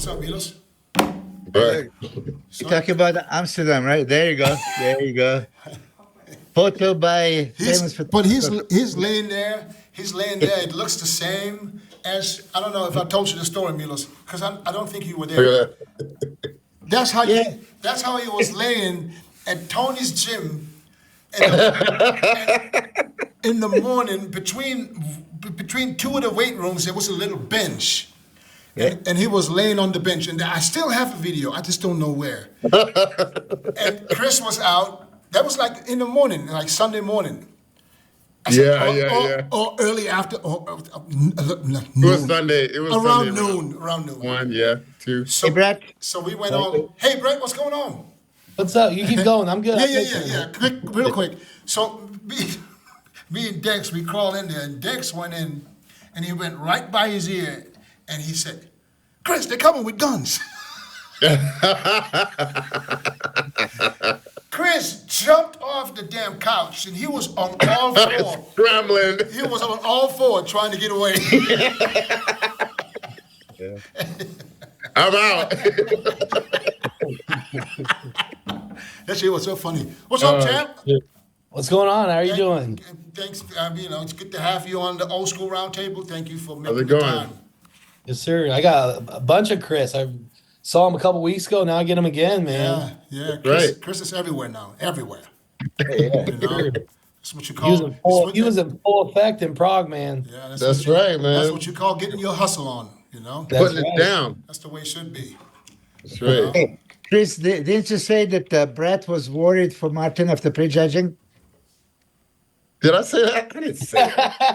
up, Milos? Right. You're talking about Amsterdam, right? There you go. There you go. Photo by famous photographer. He's laying there. He's laying there. It looks the same as, I don't know if I told you the story, Milos, because I don't think you were there. Look at that. That's how Yeah. that's how he was laying at Tony's gym in the morning between two of the weight rooms. There was a little bench. Yeah. And he was laying on the bench, and I still have a video. I just don't know where. And Chris was out. That was like in the morning, like Sunday morning. Or early after, noon. It was Sunday. It was around Sunday. noon. Around noon. 1, yeah, 2. So, Hey, Brett. So we went on. Hey, Brett, what's going on? What's up? You keep going. I'm good. Yeah. Real quick. So me and Dex, we crawled in there, and Dex went in, and he went right by his ear, and he said, "Chris, they're coming with guns." Chris jumped off the damn couch, and he was on all four. Scrambling. He was on all four trying to get away. I'm out. That shit was so funny. What's up, champ? What's going on? How are you doing? Thanks. It's good to have you on the old school roundtable. Thank you for making How's it the going? time. Yes, sir. I got a bunch of Chris. I saw him a couple weeks ago. Now I get him again, man. Yeah. Right. Chris is everywhere now. Everywhere. Yeah. You know? That's what you He was, call. he was in full effect in Prague, man. Yeah, That's right, man. That's what you call getting your hustle on. You know. That's Putting right. it down. That's the way it should be. That's right. Hey, Chris, didn't you say that Brett was worried for Martin after prejudging? Did I say that? I didn't say that.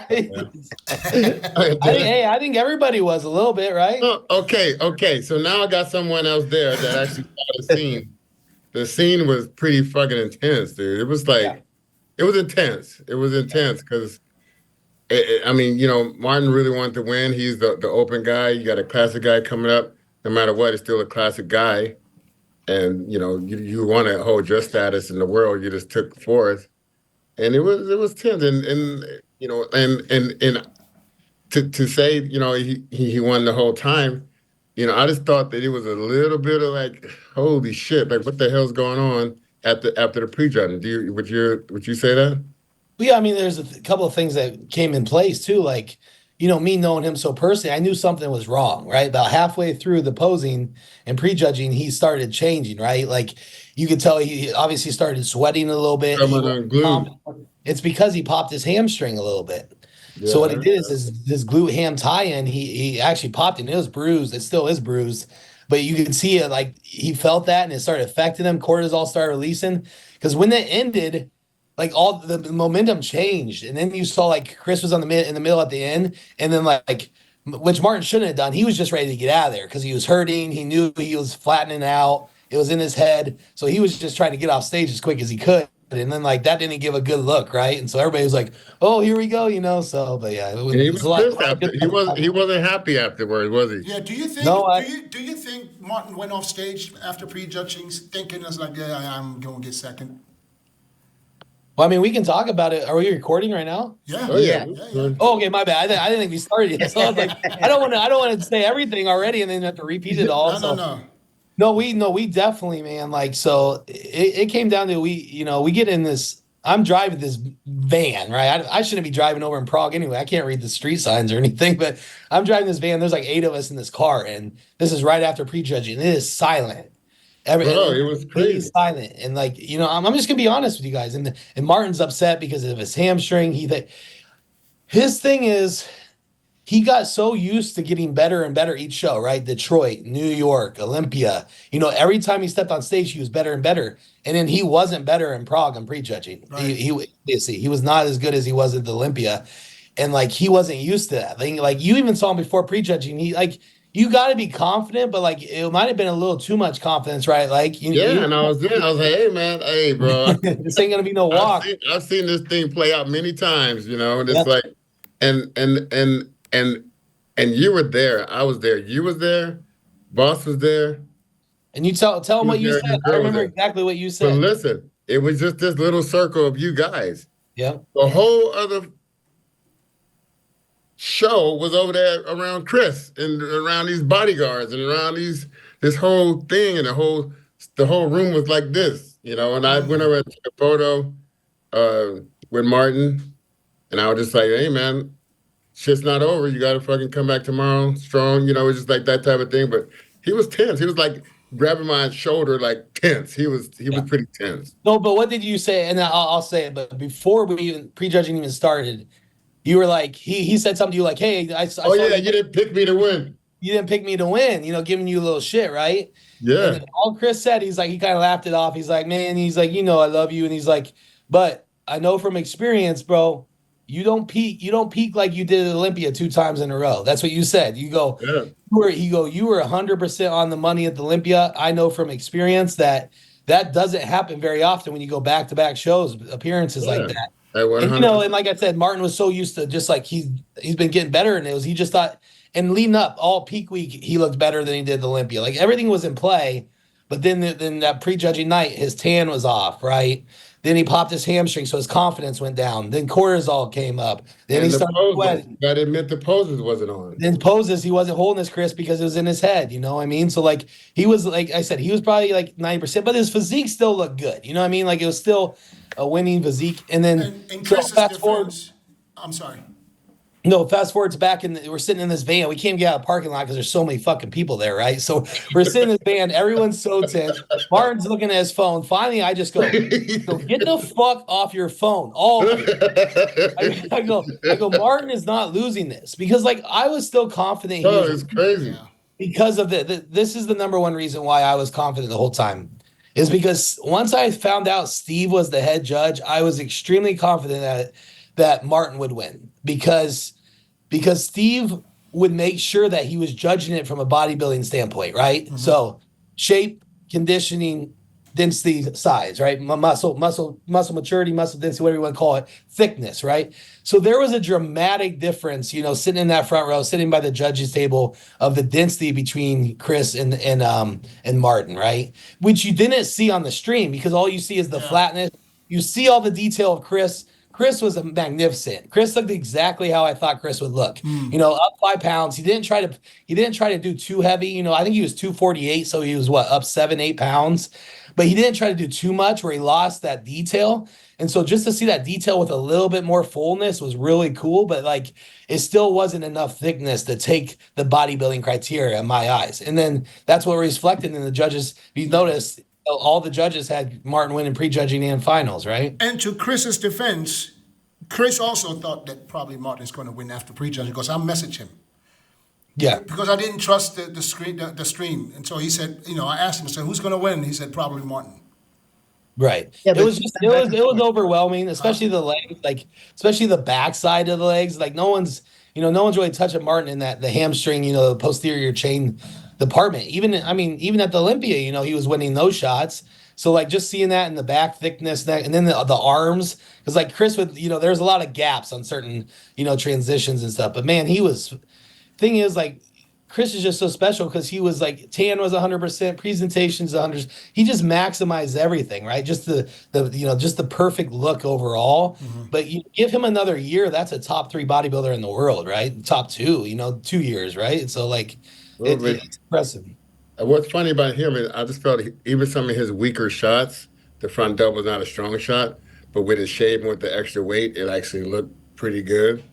I think everybody was a little bit, right? Oh, okay. So now I got someone else there that actually saw the scene. The scene was pretty fucking intense, dude. It was like, it was intense. It was intense because, I mean, you know, Martin really wanted to win. He's the open guy. You got a classic guy coming up. No matter what, it's still a classic guy. And, you know, you want to hold your status in the world. You just took fourth. And it was tense. And you know, and to say, you know, he won the whole time, you know, I just thought that it was a little bit of like, holy shit, like what the hell's going on after the prejudging? Would you say that? Well, yeah, I mean, there's a couple of things that came in place too. Like, you know, me knowing him so personally, I knew something was wrong, right? About halfway through the posing and prejudging, he stared changing, right? Like you could tell he obviously started sweating a little bit. It's because he popped his hamstring a little bit. Yeah, so what he did is this glute ham tie-in, he actually popped it, and it was bruised. It still is bruised, but you can see it, like he felt that, and it started affecting him. Cortisol started releasing, because when that ended, like all the momentum changed, and then you saw like Chris was in the middle at the end, and then like which Martin shouldn't have done. He was just ready to get out of there because he was hurting. He knew he was flattening out. It was in his head, so he was just trying to get off stage as quick as he could. And then like that didn't give a good look, right? And so everybody was like, "Oh, here we go," you know. So, but yeah, it was a lot. He wasn't happy afterwards, was he? Yeah. Do you think? No, do you think Martin went off stage after prejudging, thinking it's like, yeah, I'm going to get second? Well, I mean, we can talk about it. Are we recording right now? Yeah. Oh yeah. Oh, okay, my bad. I didn't think we started yet. So I was like, I don't want to say everything already and then have to repeat it all. No, we definitely, man. Like, so it came down to we get in this. I'm driving this van, right? I shouldn't be driving over in Prague anyway. I can't read the street signs or anything, but I'm driving this van. There's like 8 of us in this car, and this is right after prejudging. It is silent. It was crazy. Silent, and like I'm just gonna be honest with you guys. And Martin's upset because of his hamstring. His thing is, he got so used to getting better and better each show, right? Detroit, New York, Olympia. Every time he stepped on stage, he was better and better. And then he wasn't better in Prague and prejudging. Right. He was not as good as he was at the Olympia. And like, he wasn't used to that. Like you even saw him before prejudging. You got to be confident, but like, it might have been a little too much confidence, right? Like, and I was there. I was like, hey man, hey bro. This ain't going to be no walk. I've seen this thing play out many times, and it's like, and you were there. I was there. You was there. Boss was there. And you tell him what you said. I remember exactly what you said. But listen, it was just this little circle of you guys. Yeah. The whole other show was over there around Chris and around these bodyguards and around this whole thing, and the whole room was like this, you know. And I went over and took a photo with Martin, and I was just like, hey man, shit's not over. You gotta fucking come back tomorrow strong, you know. It's just like that type of thing. But he was tense. He was like grabbing my shoulder, like tense. He was pretty tense. No, but what did you say? And I'll say it. But before we even prejudging even started, you were like, he said something to you like, hey, I saw Oh yeah, you didn't pick me to win. You didn't pick me to win, you know, giving you a little shit, right? Yeah. And all Chris said, he's like, he kind of laughed it off. He's like, man, he's like, you know, I love you. And he's like, but I know from experience, bro, you don't peak like you did at Olympia 2 times in a row. That's what you said. You go, you were 100% on the money at the Olympia. I know from experience that doesn't happen very often when you go back-to-back shows, appearances like that. And, you know, and like I said, Martin was so used to just like he's been getting better, and he just thought, and leading up all peak week, he looked better than he did the Olympia. Like everything was in play, but then that prejudging night, his tan was off, right? Then he popped his hamstring, so his confidence went down. Then cortisol came up. Then he started sweating. That admit the poses wasn't on. Then poses, he wasn't holding his Chris because it was in his head, you know what I mean? So like he was, like I said, he was probably like 90%, but his physique still looked good. You know what I mean? Like it was still a winning physique. And then Chris's fast forward. I'm sorry. No, fast forward to back we're sitting in this van. We can't get out of the parking lot because there's so many fucking people there, right? So we're sitting in this van. Everyone's so tense. Martin's looking at his phone. Finally, I just go, get the fuck off your phone. All of you. I go, Martin is not losing this, because like I was still confident. Oh, it's crazy. Because of this is the number one reason why I was confident the whole time, is because once I found out Steve was the head judge, I was extremely confident that Martin would win, because Steve would make sure that he was judging it from a bodybuilding standpoint, right? Mm-hmm. So shape, conditioning, density, size, right? Muscle maturity, muscle density, whatever you want to call it, thickness, right? So there was a dramatic difference, you know, sitting in that front row, sitting by the judges table, of the density between Chris and Martin, right? Which you didn't see on the stream, because all you see is the flatness. You see all the detail of Chris. Chris was magnificent. Chris looked exactly how I thought Chris would look. You know, up 5 pounds. He didn't try to do too heavy. You know, I think he was 248, so he was up 7-8 pounds. But he didn't try to do too much where he lost that detail. And so just to see that detail with a little bit more fullness was really cool. But like, it still wasn't enough thickness to take the bodybuilding criteria in my eyes. And then that's what reflected in the judges. You notice all the judges had Martin winning prejudging and finals, right? And to Chris's defense, Chris also thought that probably Martin's going to win after prejudging, because I messaged him. Yeah. Because I didn't trust the stream. And so he said, you know, I asked him, I said, who's going to win? He said, probably Martin. Right. Yeah, it was overwhelming, especially the legs, like especially the backside of the legs. Like no one's really touching Martin in the hamstring, you know, the posterior chain department. Even at the Olympia, you know, he was winning those shots. So like just seeing that in the back thickness, and then the arms, because like Chris would, you know, there's a lot of gaps on certain, you know, transitions and stuff. But man, thing is like Chris is just so special, because he was like tan was 100%, presentations 100%. He just maximized everything, right? Just the perfect look overall. Mm-hmm. But you give him another year, that's a top 3 bodybuilder in the world, right? Top 2, you know, 2 years, right? So like it's impressive. What's funny about him is I just felt even some of his weaker shots, the front double is not a strong shot, but with his shape and with the extra weight, it actually looked pretty good.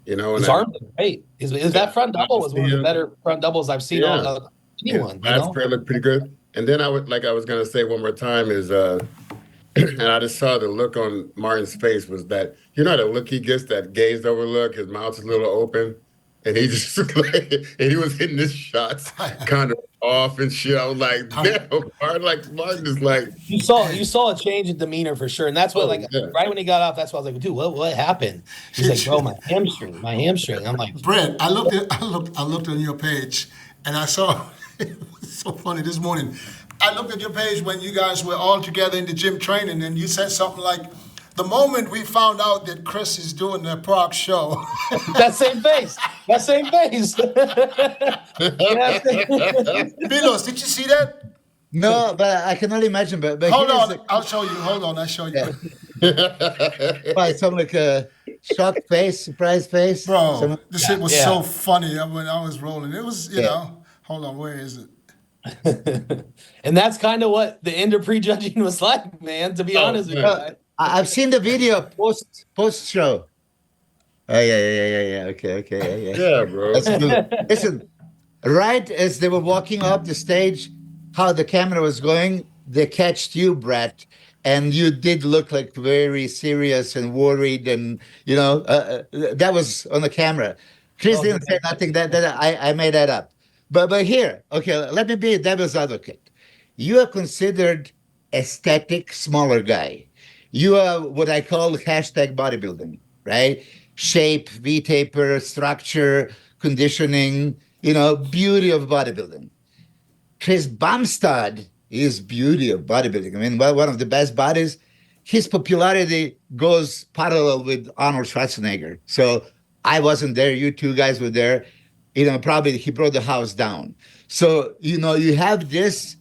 You know, his arms look great. That front double was one of the better front doubles I've seen on anyone. Last spread looked pretty good. And then I was gonna say one more time is and I just saw the look on Martin's face was that, you know, the look he gets, that glazed over look, his mouth's a little open. And he just like, and he was hitting his shots kind of off and shit. I was like, damn, Martin is like. You saw a change in demeanor for sure, and that's what right when he got off. That's why I was like, dude, what happened? He's like, bro, my hamstring. I'm like, Brent, I looked on your page, and I saw. It was so funny this morning. I looked at your page when you guys were all together in the gym training, and you said something like, the moment we found out that Chris is doing the Prague show. That same face. Milos, did you see that? No, but I can only imagine. But hold on, I'll show you. Hold on, I'll show you. Right, so I'm like, shock face, surprise face. Bro, this shit was Yeah. so funny when I was rolling. It was, Yeah. hold on, where is it? And that's kind of what the end of prejudging was like, man, to be Oh, honest with you. yeah. I've seen the video post show. Oh yeah. Okay, yeah. Yeah, bro. That's good. Listen, right as they were walking up the stage, how the camera was going, they catched you, Brett, and you did look like very serious and worried, and that was on the camera. Chris Oh, didn't say nothing. That I made that up. But here, okay, let me be a devil's advocate. You are considered aesthetic smaller guy. You are what I call hashtag bodybuilding, right? Shape, V-taper, structure, conditioning, beauty of bodybuilding. Chris Bumstead is beauty of bodybuilding. I mean, one of the best bodies. His popularity goes parallel with Arnold Schwarzenegger. So I wasn't there. You two guys were there. Probably he brought the house down. So, you have this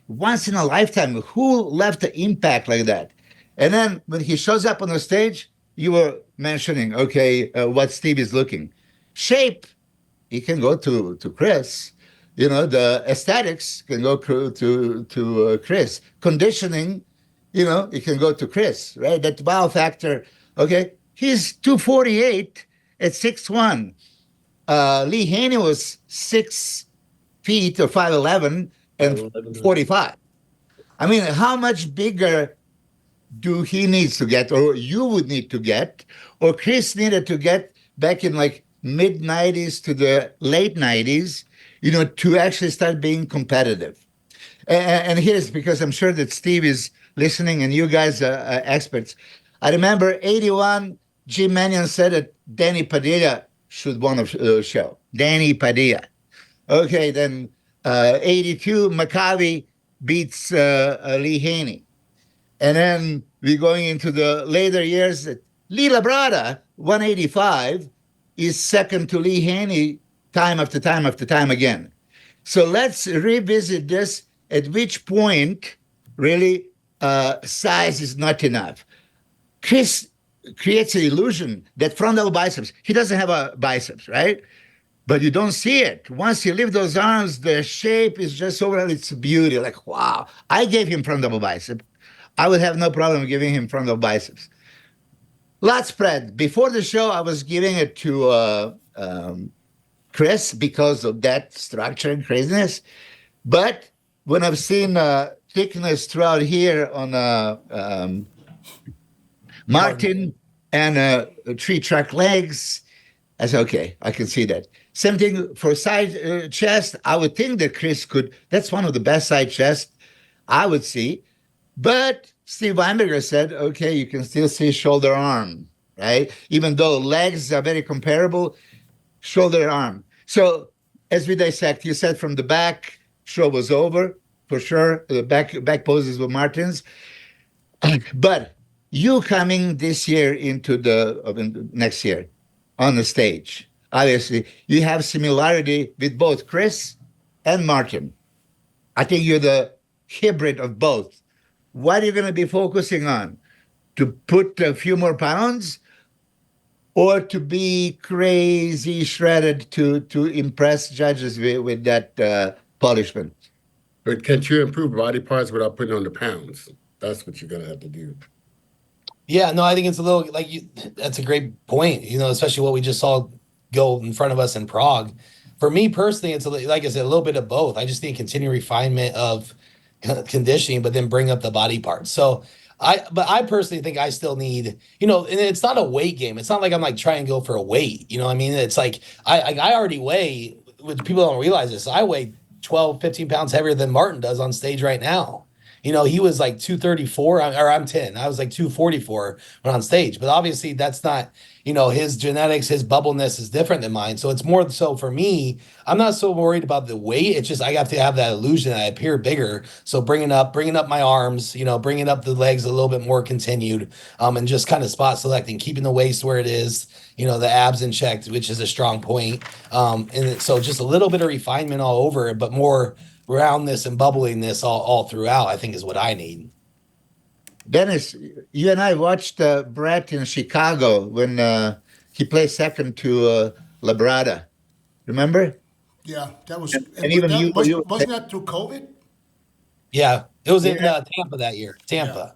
once in a lifetime. Who left an impact like that? And then when he shows up on the stage, you were mentioning, okay, what Steve is looking. Shape, he can go to Chris. The aesthetics can go to Chris. Conditioning, it can go to Chris, right? That wow factor, okay? He's 248 at 6'1". Lee Haney was 6 feet or 5'11" and 45. I mean, how much bigger do he needs to get, or you would need to get, or Chris needed to get back in like mid 90s to the late 90s, to actually start being competitive. And here's because I'm sure that Steve is listening and you guys are experts. I remember 81, Jim Mannion said that Danny Padilla should won a show. Danny Padilla. Okay, then 82, Maccabi beats Lee Haney. And then we're going into the later years. Lee Labrada, 185, is second to Lee Haney time after time after time again. So let's revisit this. At which point, really, size is not enough. Chris creates an illusion that frontal biceps, he doesn't have a biceps, right? But you don't see it. Once you lift those arms, the shape is just overall, it's beauty. Like, wow. I gave him frontal bicep. I would have no problem giving him frontal biceps. Lat spread. Before the show, I was giving it to Chris because of that structure and craziness. But when I've seen thickness throughout here on Martin and tree track legs, I said, okay, I can see that. Same thing for side chest. I would think that Chris could, that's one of the best side chests I would see. But Steve Weinberger said, okay, you can still see shoulder arm, right? Even though legs are very comparable, shoulder arm. So as we dissect, you said from the back, show was over, for sure. The back poses were Martin's. But you coming this year into the next year on the stage, obviously, you have similarity with both Chris and Martin. I think you're the hybrid of both. What are you going to be focusing on? To put a few more pounds or to be crazy shredded to impress judges with that polishment? But can't you improve body parts without putting on the pounds? That's what you're going to have to do. Yeah, no, I think it's a little like that's a great point, especially what we just saw go in front of us in Prague. For me personally, it's like I said, a little bit of both. I just think continued refinement of conditioning, but then bring up the body parts. So I personally think I still need, and it's not a weight game. It's not like I'm like trying to go for a weight. You know what I mean? It's like I already weigh, which people don't realize this. I weigh 12, 15 pounds heavier than Martin does on stage right now. He was like 234, or I'm 10. I was like 244 when on stage. But obviously that's not, his genetics, his bubbleness is different than mine. So it's more so for me, I'm not so worried about the weight. It's just I have to have that illusion that I appear bigger. So bringing up my arms, bringing up the legs a little bit more continued, and just kind of spot selecting, keeping the waist where it is, the abs in check, which is a strong point. And so just a little bit of refinement all over, but more roundness and bubbliness all throughout, I think is what I need. Dennis, you and I watched Brett in Chicago when he placed second to Labrada. Remember? Yeah, that was. And even that you, wasn't that through COVID? Yeah, it was in Yeah. Tampa that year. Tampa,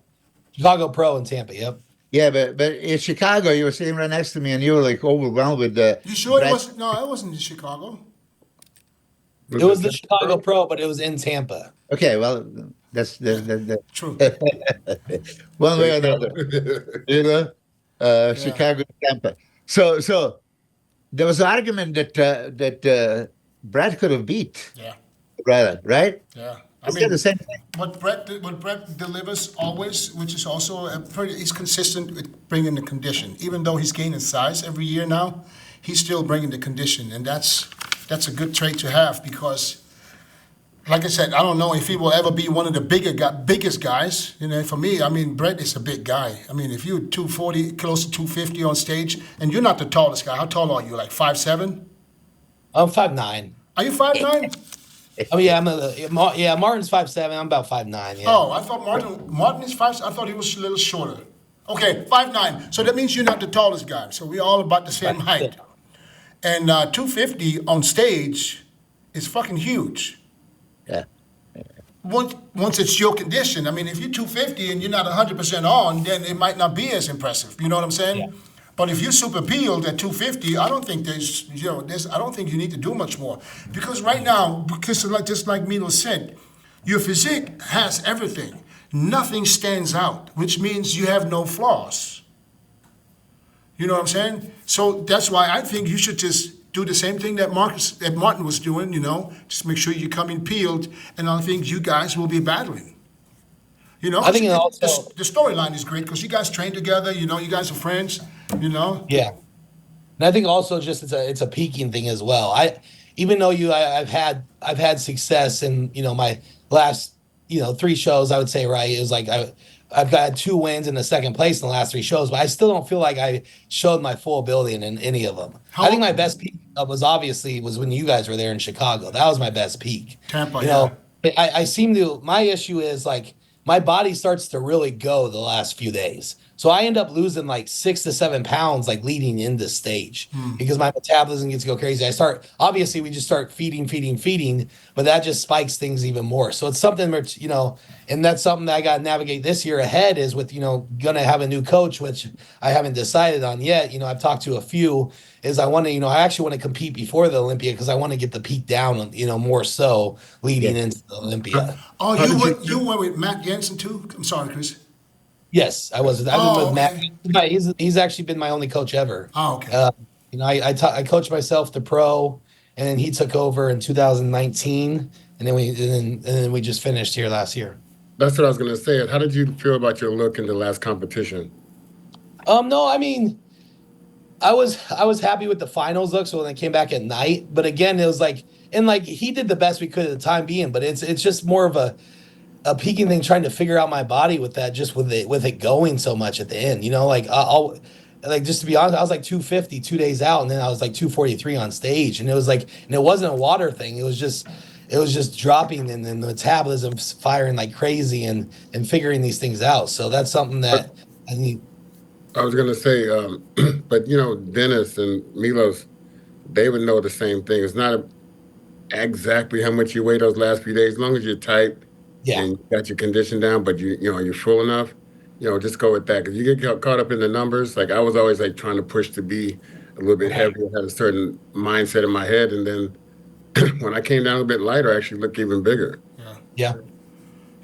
Chicago Pro in Tampa. Yep. Yeah, but in Chicago, you were sitting right next to me, and you were like overwhelmed with the. You sure it Brett. wasn't? No, it wasn't in Chicago. It was the Chicago Pro, but it was in Tampa. Okay, well, that's the True. one way or another, you know, Chicago, Tampa. So there was an argument that Brad could have beat Yeah. Brad, right? Yeah. I mean, the same thing. What Brett delivers always, which is also he's consistent with bringing the condition. Even though he's gaining size every year now, he's still bringing the condition, and that's a good trait to have because, like I said, I don't know if he will ever be one of the biggest guys. You know, for me, I mean, Brett is a big guy. I mean, if you're 240, close to 250 on stage, and you're not the tallest guy, how tall are you? Like 5'7"? I'm 5'9". Are you 5'9"? Oh yeah, Martin's 5'7". I'm about 5'9". Yeah. Oh, I thought Martin is 5'. I thought he was a little shorter. Okay, 5'9". So that means you're not the tallest guy. So we're all about the same height. And 250 on stage is fucking huge. Yeah. Once it's your condition, I mean, if you're 250 and you're not 100% on, then it might not be as impressive. You know what I'm saying? Yeah. But if you're super peeled at 250, I don't think I don't think you need to do much more. Because right now, just like Milo said, your physique has everything. Nothing stands out, which means you have no flaws. You know what I'm saying? So that's why I think you should just do the same thing that Martin was doing, you know, just make sure you come in peeled, and I think you guys will be battling. You know, I think it also the storyline is great because you guys train together, you know, you guys are friends, you know. Yeah, and I think also just it's a peaking thing as well. Even though I've had success in, you know, my last, you know, 3 shows, I would say, right, it was like I've got 2 wins in the second place in the last 3 shows, but I still don't feel like I showed my full ability in any of them. I think my best peak was when you guys were there in Chicago. That was my best peak. Tampa, you know, I seem to. My issue is like my body starts to really go the last few days. So I end up losing like 6 to 7 pounds like leading into stage because my metabolism gets to go crazy. Obviously we just start feeding, but that just spikes things even more. So it's something where, you know, and that's something that I got to navigate this year ahead is with, you know, going to have a new coach, which I haven't decided on yet. You know, I've talked to a few is I want to, you know, I actually want to compete before the Olympia because I want to get the peak down, you know, more so leading into the Olympia. Oh, you were with Matt Jensen too? I'm sorry, Chris. Yes, I was. I've been with Matt. He's actually been my only coach ever. Oh, okay. You know, I coached myself to pro, and then he took over in 2019, and then we just finished here last year. That's what I was gonna say. How did you feel about your look in the last competition? No, I mean, I was happy with the finals look. So when they came back at night, but again, it was like, and like he did the best we could at the time being, but it's just more of a peaking thing, trying to figure out my body with that, just with it going so much at the end, you know, like I'll like, just to be honest, I was like 250 2 days out, and then I was like 243 on stage, and it was like, and it wasn't a water thing, it was just dropping, and then the metabolism firing like crazy, and figuring these things out. So that's something that I need. I was gonna say, but you know, Dennis and Milos, they would know the same thing. It's not exactly how much you weigh those last few days, as long as you're tight. Yeah. And you got your condition down, but you know, you're full enough, you know, just go with that. Because you get caught up in the numbers. Like I was always like trying to push to be a little bit heavier, had a certain mindset in my head. And then when I came down a bit lighter, I actually looked even bigger. Yeah.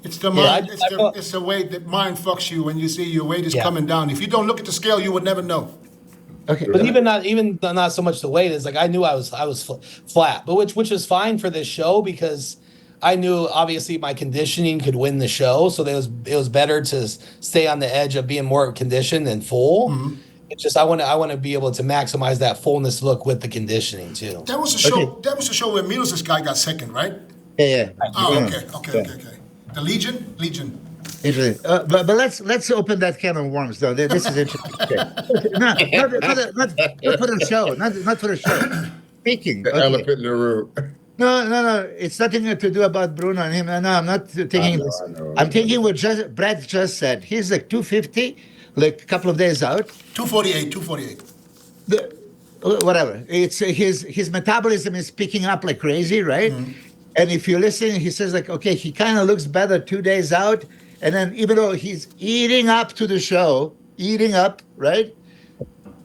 It's the mind. It's the way that mind fucks you when you see your weight is coming down. If you don't look at the scale, you would never know. Okay. But even not so much the weight, is like I knew I was flat, but which is fine for this show because I knew obviously my conditioning could win the show, so it was better to stay on the edge of being more conditioned than full. Mm-hmm. It's just I want to be able to maximize that fullness look with the conditioning too. That was a show. Okay. That was a show where Milos' guy got second, right? Yeah. Oh, okay. The Legion. Interesting. But let's open that can of worms, though. This is interesting. not for the show. Not for the show. Speaking. The elephant in the room. No. It's nothing to do about Bruno and him. No, I'm not thinking this. I'm thinking what Brad just said. He's like 250, like a couple of days out. 248, 248. The, whatever. It's his metabolism is picking up like crazy, right? And if you listen, he says like, okay, he kind of looks better 2 days out, and then even though he's eating up to the show, eating up, right?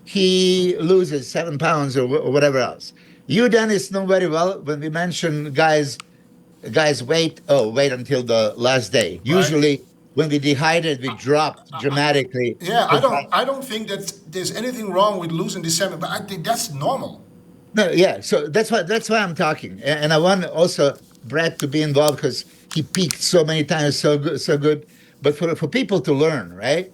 He loses 7 pounds or whatever else. You, Dennis, know very well when we mention guys wait until the last day. Usually when we dehydrate, we drop dramatically. Yeah, I don't think that there's anything wrong with losing December, but I think that's normal. No, yeah. So that's why I'm talking, and I want also Brad to be involved because he peaked so many times, so good. But for people to learn, right?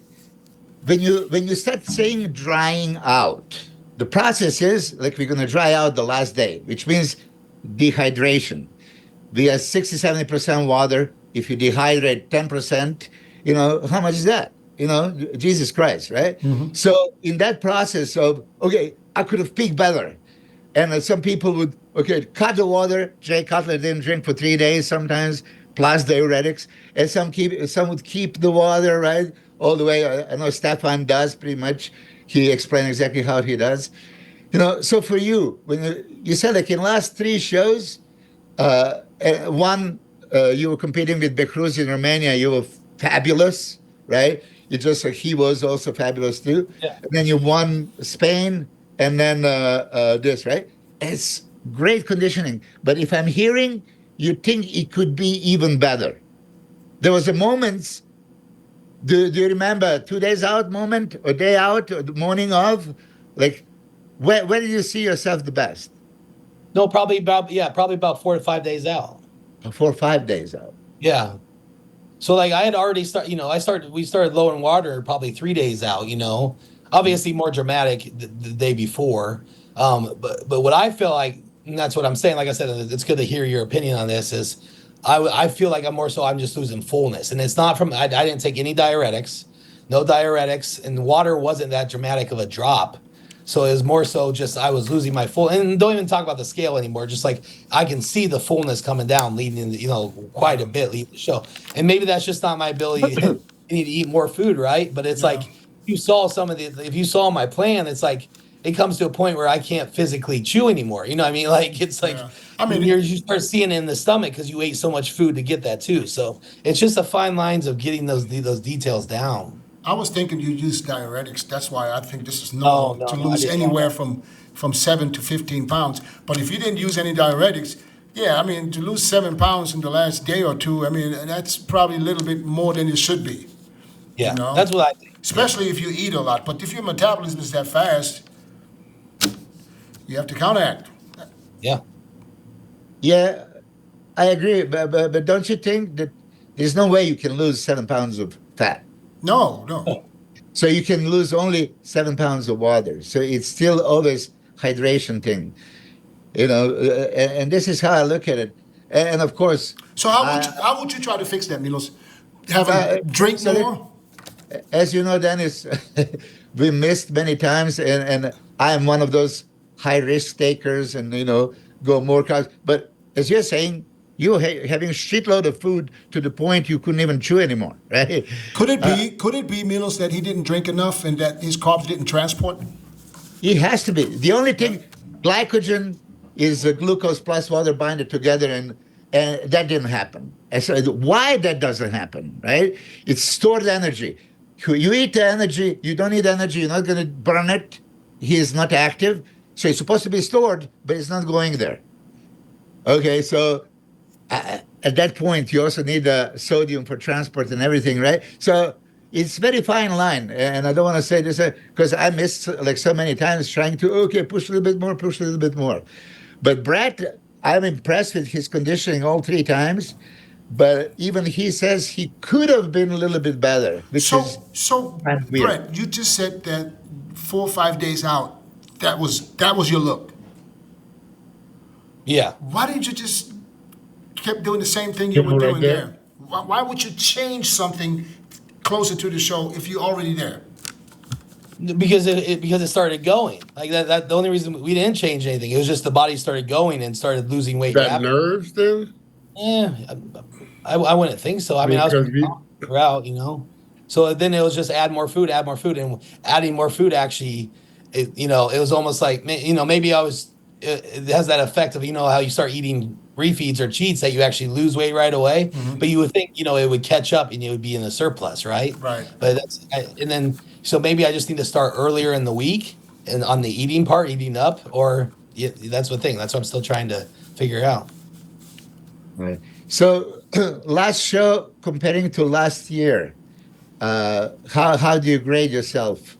When you start saying drying out, the process is like we're going to dry out the last day, which means dehydration. We are 60-70% water. If you dehydrate 10%, how much is that? Jesus Christ, right? So in that process of, okay, I could have peaked better. And some people would, cut the water. Jay Cutler didn't drink for 3 days sometimes, plus diuretics. And some would keep the water, right, all the way. I know Stefan does pretty much. He explained exactly how he does. So for you, when you said like in last 3 shows, one, you were competing with BEHROOZ in Romania. You were fabulous, right? He was also fabulous too. Yeah. And then you won Spain, and then this, right? It's great conditioning. But if I'm hearing, you think it could be even better. There was a moment. Do you remember 2 days out moment, or day out, or the morning of? Like, where did you see yourself the best? No, probably about 4 to 5 days out. 4 or 5 days out. Yeah. So like I had already we started low in water probably 3 days out, obviously more dramatic the day before. But what I feel like, and that's what I'm saying, like I said, it's good to hear your opinion on this, is I feel like I'm just losing fullness. And it's not from, I didn't take any diuretics, no diuretics, and water wasn't that dramatic of a drop. So it was more so just I was losing my full, and don't even talk about the scale anymore. Just like I can see the fullness coming down, leading, quite a bit leading the show. And maybe that's just not my ability. I need to eat more food, right? But it's like if you saw my plan, it's like it comes to a point where I can't physically chew anymore. You know what I mean? Like it's like you start seeing it in the stomach because you ate so much food to get that too. So it's just the fine lines of getting those details down. I was thinking you use diuretics. That's why I think this is normal to lose anywhere from 7 to 15 pounds. But if you didn't use any diuretics, to lose 7 pounds in the last day or two, that's probably a little bit more than it should be. Yeah, that's what I think. Especially if you eat a lot. But if your metabolism is that fast, you have to counteract. Yeah. Yeah, I agree. But don't you think that there's no way you can lose 7 pounds of fat? No. So you can lose only 7 pounds of water. So it's still always hydration thing, and this is how I look at it. And of course. So how would you try to fix that, Milos? Have a drink more? As you know, Dennis, we missed many times, and I am one of those high risk takers, and go more carbs. But as you're saying, you're having a shitload of food to the point you couldn't even chew anymore, right? Could it be, Milos, that he didn't drink enough and that his carbs didn't transport? It has to be. The only thing, glycogen is a glucose plus water binder together, and that didn't happen. And so why that doesn't happen, right? It's stored energy. You eat the energy, you don't need energy, you're not going to burn it. He is not active. So it's supposed to be stored, but it's not going there. Okay, so at that point, you also need sodium for transport and everything, right? So it's very fine line. And I don't want to say this because I missed like so many times trying to, push a little bit more. But Brad, I'm impressed with his conditioning all 3 times. But even he says he could have been a little bit better. So Brett, you just said that 4 or 5 days out, that was your look. Yeah. Why didn't you just keep doing the same thing you were doing there? Why would you change something closer to the show if you're already there? because it started going like that. The only reason we didn't change anything, it was just the body started going and started losing weight. That nerves then? Yeah, I wouldn't think so. I mean, I was Because we, throughout, So then it was just add more food, and adding more food actually, it was almost like maybe it has that effect of how you start eating refeeds or cheats that you actually lose weight right away, but you would think it would catch up and it would be in a surplus, right? Right. But so maybe I just need to start earlier in the week and on the eating part, eating up, or that's the thing. That's what I'm still trying to figure out. Right. So last show comparing to last year, how do you grade yourself?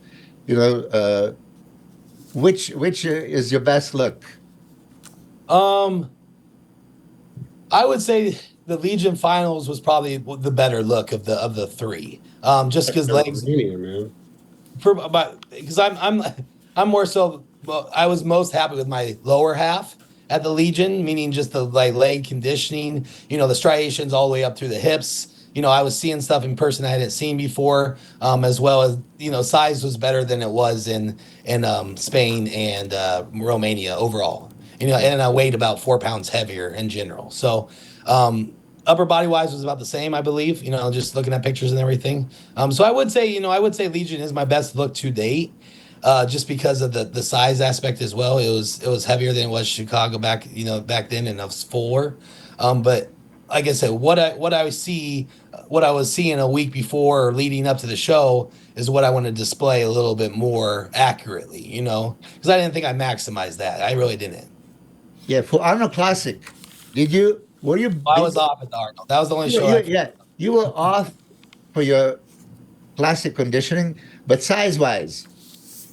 Which is your best look? I would say the Legion finals was probably the better look of the three. Just because legs, man. because I'm more so. Well, I was most happy with my lower half at the Legion, meaning just the leg conditioning. The striations all the way up through the hips. I was seeing stuff in person I hadn't seen before, as well as size was better than it was in Spain and Romania overall. And I weighed about 4 pounds heavier in general. So upper body wise was about the same, I believe. Just looking at pictures and everything. So I would say Legion is my best look to date. Just because of the size aspect as well. It was heavier than it was Chicago back then, and I was fuller. But like I said, what I was seeing a week before or leading up to the show is what I want to display a little bit more accurately, because I didn't think I maximized that. I really didn't. Yeah, for Arnold Classic, were you? I was off at the Arnold. That was the only show. You were off for your classic conditioning, but size-wise,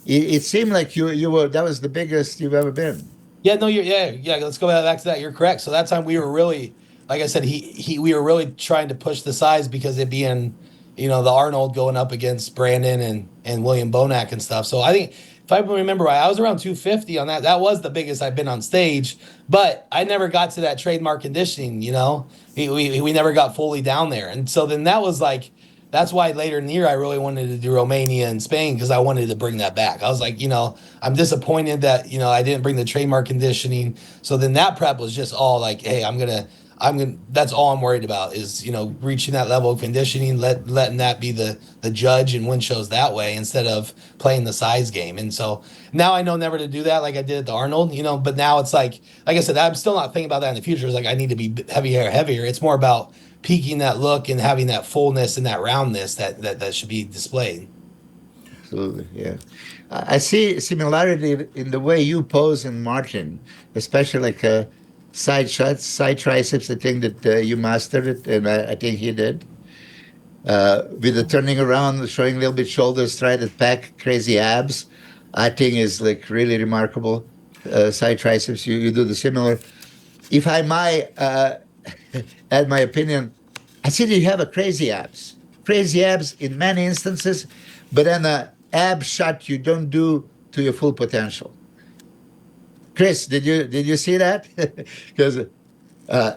it seemed like you were. That was the biggest you've ever been. Yeah, no, yeah. Let's go back to that. You're correct. So that time we were really, like I said, we were really trying to push the size because it being, the Arnold going up against Brandon and William Bonac and stuff. So I think if I remember right, I was around 250 on that. That was the biggest I've been on stage, but I never got to that trademark conditioning. We never got fully down there, and so then that was like. That's why later in the year I really wanted to do Romania and Spain because I wanted to bring that back. I was like, I'm disappointed that I didn't bring the trademark conditioning. So then that prep was just all like, hey, I'm gonna. That's all I'm worried about is reaching that level of conditioning, letting that be the judge and win shows that way instead of playing the size game. And so now I know never to do that like I did at the Arnold. But now it's like I said, I'm still not thinking about that in the future. It's like I need to be heavier. It's more about peaking that look and having that fullness and that roundness that should be displayed. Absolutely, yeah. I see similarity in the way you pose in marching, especially like side shots, side triceps. I think that you mastered it, and I think he did. With the turning around, showing a little bit shoulder stride, at pack, crazy abs, I think is like really remarkable. Side triceps, you do the similar. If I might add my opinion, I see that you have a crazy abs in many instances, but then an ab shot you don't do to your full potential. Chris, did you see that? Because and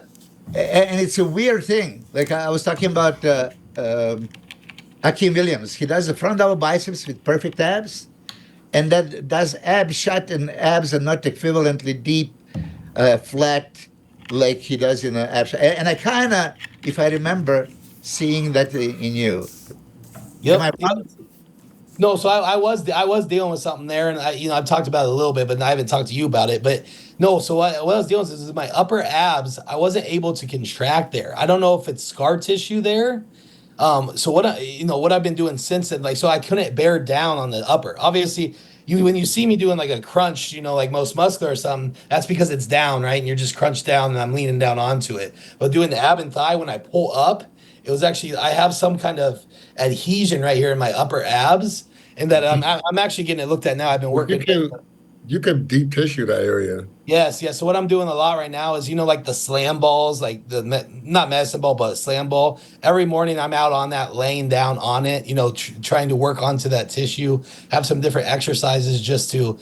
it's a weird thing. Like I was talking about Hakeem Williams. He does the front double biceps with perfect abs, and that does ab shot, and abs are not equivalently deep, flat, like he does in an ab shot. And I kind of, if I remember, seeing that in you. Yep. Am I wrong? No, so I was dealing with something there, and I've talked about it a little bit, but I haven't talked to you about it. But no, so what I was dealing with is my upper abs. I wasn't able to contract there. I don't know if it's scar tissue there. So what I've been doing since then, so I couldn't bear down on the upper. Obviously, when you see me doing like a crunch, like most muscular or something, that's because it's down, right? And you're just crunched down, and I'm leaning down onto it. But doing the ab and thigh, when I pull up, it was actually I have some kind of adhesion right here in my upper abs. And that I'm actually getting it looked at now. I've been working. You can deep tissue that area. Yes. So what I'm doing a lot right now is, like the slam balls, like not medicine ball, but slam ball. Every morning I'm out on that, laying down on it, trying to work onto that tissue, have some different exercises just to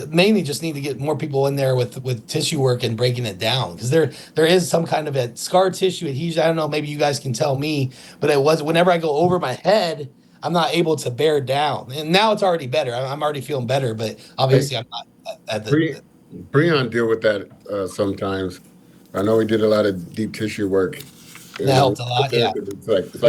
mainly just need to get more people in there with tissue work and breaking it down. Because there is some kind of a scar tissue adhesion. I don't know, maybe you guys can tell me, but it was whenever I go over my head, I'm not able to bear down. And now it's already better. I'm already feeling better, but obviously I'm not at the. Breon deal with that sometimes. I know he did a lot of deep tissue work. That helped a lot, yeah. It's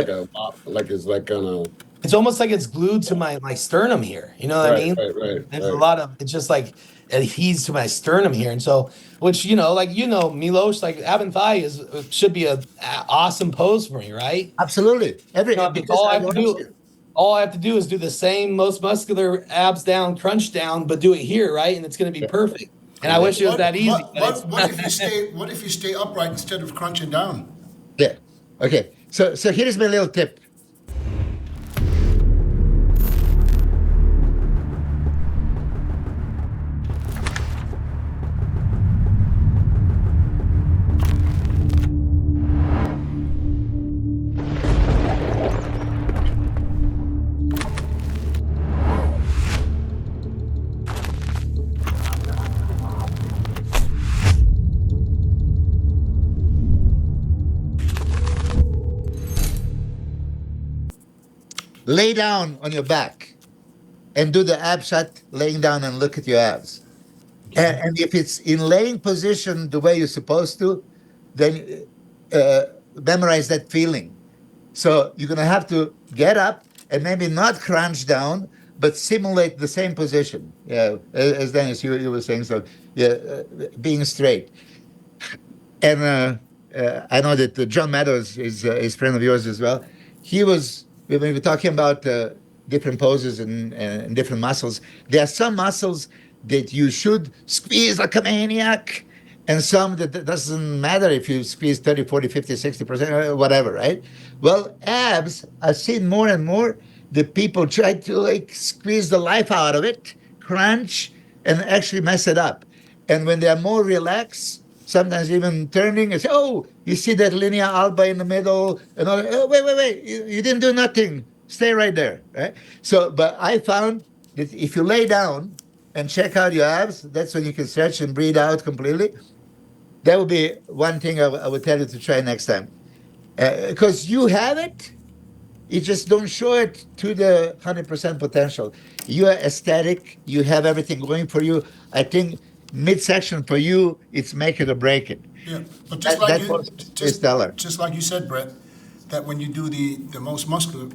like on a. It's almost like it's glued to my sternum here. You know what I mean? Right. There's a lot of, it's just like it adheres to my sternum here. And so, which, Milos, like ab and thigh should be a awesome pose for me, right? Absolutely. Because all I have to do is do the same most muscular abs down, crunch down, but do it here, right? And it's going to be perfect. And I wish it was that easy. What if you stay upright instead of crunching down? Yeah. Okay. So here's my little tip. Lay down on your back and do the ab shot laying down and look at your abs. And if it's in laying position the way you're supposed to, then memorize that feeling. So you're going to have to get up and maybe not crunch down, but simulate the same position. Yeah, as Dennis, you were saying, so yeah, being straight. And I know that John Meadows is a friend of yours as well. When we were talking about different poses and different muscles, there are some muscles that you should squeeze like a maniac, and some that doesn't matter if you squeeze 30, 40, 50, 60%, whatever, right? Well, abs, I've seen more and more that people try to squeeze the life out of it, crunch, and actually mess it up. And when they're more relaxed, sometimes even turning and say, oh, you see that linea alba in the middle, and all, oh, wait, you didn't do nothing. Stay right there, right? So, but I found that if you lay down and check out your abs, that's when you can stretch and breathe out completely. That would be one thing I would tell you to try next time. Because you have it, you just don't show it to the 100% potential. You are aesthetic, you have everything going for you. I think midsection for you, it's make it or break it. Yeah, but just like you said, Brett, that when you do the most muscular,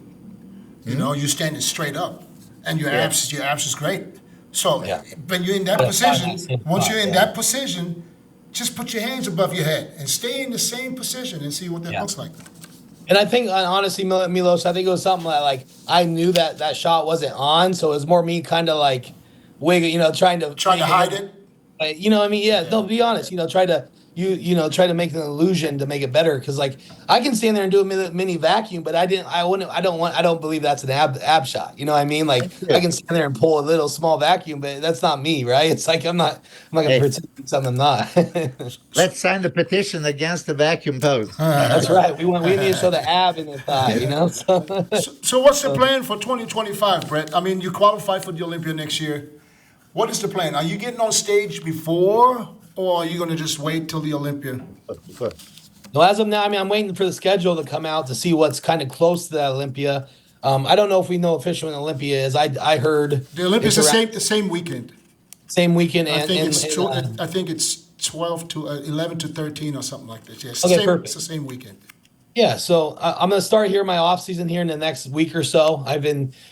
you're standing straight up, and your abs is great. So when you're in that position, once you're in that position, just put your hands above your head and stay in the same position and see what that looks like. And I think, honestly, Milos, I think it was something like I knew that shot wasn't on, so it was more me kind of like wiggle, trying to hide it. You know what I mean? Yeah, no, be honest. Try to make an illusion to make it better. Because I can stand there and do a mini vacuum, but I don't believe that's an ab shot. You know what I mean? I can stand there and pull a little small vacuum, but that's not me, right? It's like I'm not gonna pretend something I'm not. Let's sign the petition against the vacuum pose. That's right. We need to show the ab in the thigh. So what's the plan for 2025, Brett? I mean, you qualify for the Olympia next year. What is the plan? Are you getting on stage before, or are you going to just wait till the Olympia? No, as of now, I'm waiting for the schedule to come out to see what's kind of close to that Olympia. I don't know if we know officially when Olympia is. I heard the Olympia's the same weekend. Same weekend, I think it's 12 to 11 to 13 or something like that. Yes. Perfect. It's the same weekend. Yeah, so I'm going to start here my off season here in the next week or so.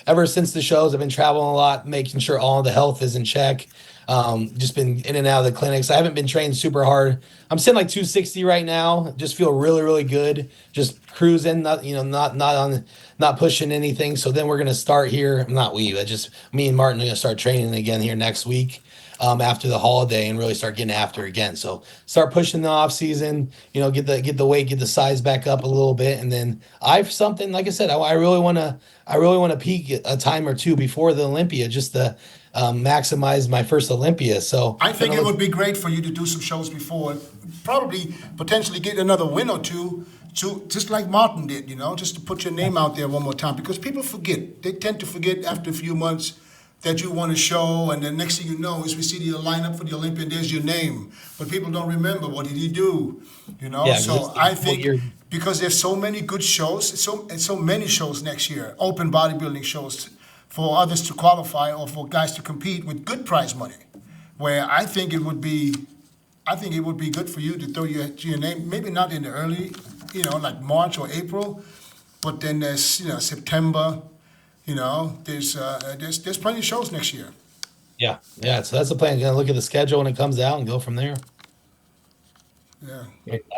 Ever since the shows, I've been traveling a lot, making sure all the health is in check. Just been in and out of the clinics. I haven't been trained super hard. I'm sitting 260 right now. Just feel really, really good. Just cruising, not pushing anything. So then we're going to start here. Me and Martin are going to start training again here next week. After the holiday and really start getting after it again. So start pushing the off season, get the weight, get the size back up a little bit. And then like I said, I really want to peak a time or two before the Olympia just to maximize my first Olympia. So I think it would be great for you to do some shows before, probably potentially get another win or two, just like Martin did, just to put your name out there one more time, because people forget. They tend to forget after a few months that you won a show, and the next thing you know is we see the lineup for the Olympia, there's your name. But people don't remember, what did he do? Yeah, so I think because there's so many good shows, so many shows next year, open bodybuilding shows for others to qualify or for guys to compete with good prize money. Where I think it would be good for you to throw your name, maybe not in the early, like March or April, but then there's September, there's plenty of shows next year. Yeah. So that's the plan. Gonna look at the schedule when it comes out and go from there. Yeah.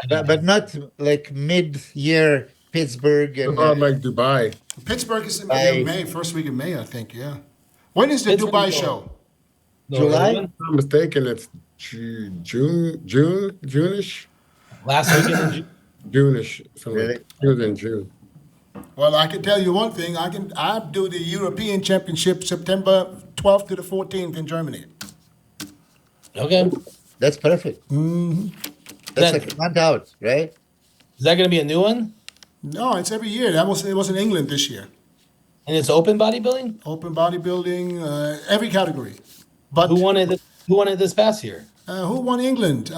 But not like mid-year Pittsburgh What and about like Dubai? Pittsburgh is in Dubai. May, first week of May, I think. Yeah. When is the Pittsburgh Dubai is show? July? If I'm not mistaken, it's June-ish? Last weekend in June. June-ish. Something Really? like that. It was in June. Well, I can tell you one thing. I do the European Championship September 12th to the 14th in Germany. Okay. that's perfect. That's That- like a month out, right? Is that going to be a new one? No, it's every year. It was in England this year. And it's open bodybuilding? Open bodybuilding, every category. But Who won it? Who won it this past year? who won England?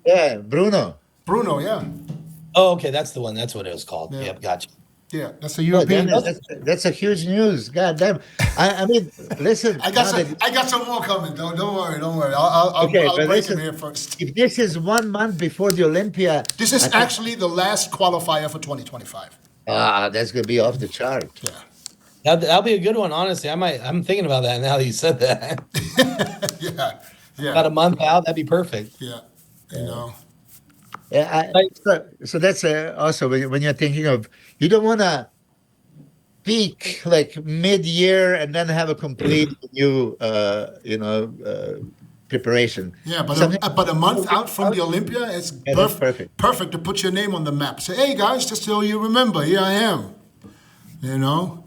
Yeah, Bruno. Bruno, yeah. Oh, okay, that's the one. That's what it was called. Yeah. Yep, gotcha. Yeah, that's a Oh, European. that's a huge news. God damn. I mean, listen. I got now some. I got some more coming. Don't worry. I'll Okay, I'll but break listen, him here first. if this is 1 month before the Olympia, This is I think- actually the last qualifier for 2025. that's gonna be off the chart. Yeah. That'll be a good one, honestly. I'm thinking about that now that you said that. Yeah. About a Yeah. month out, that'd be perfect. Yeah. You know. Yeah, so that's also when you're thinking of, you don't want to peak like mid-year and then have a complete new, preparation. Yeah, Something- but a month out from the Olympia, it's Yeah, that's perfect. Perfect to put your name on the map. Say, hey guys, just so you remember, here I am. You know.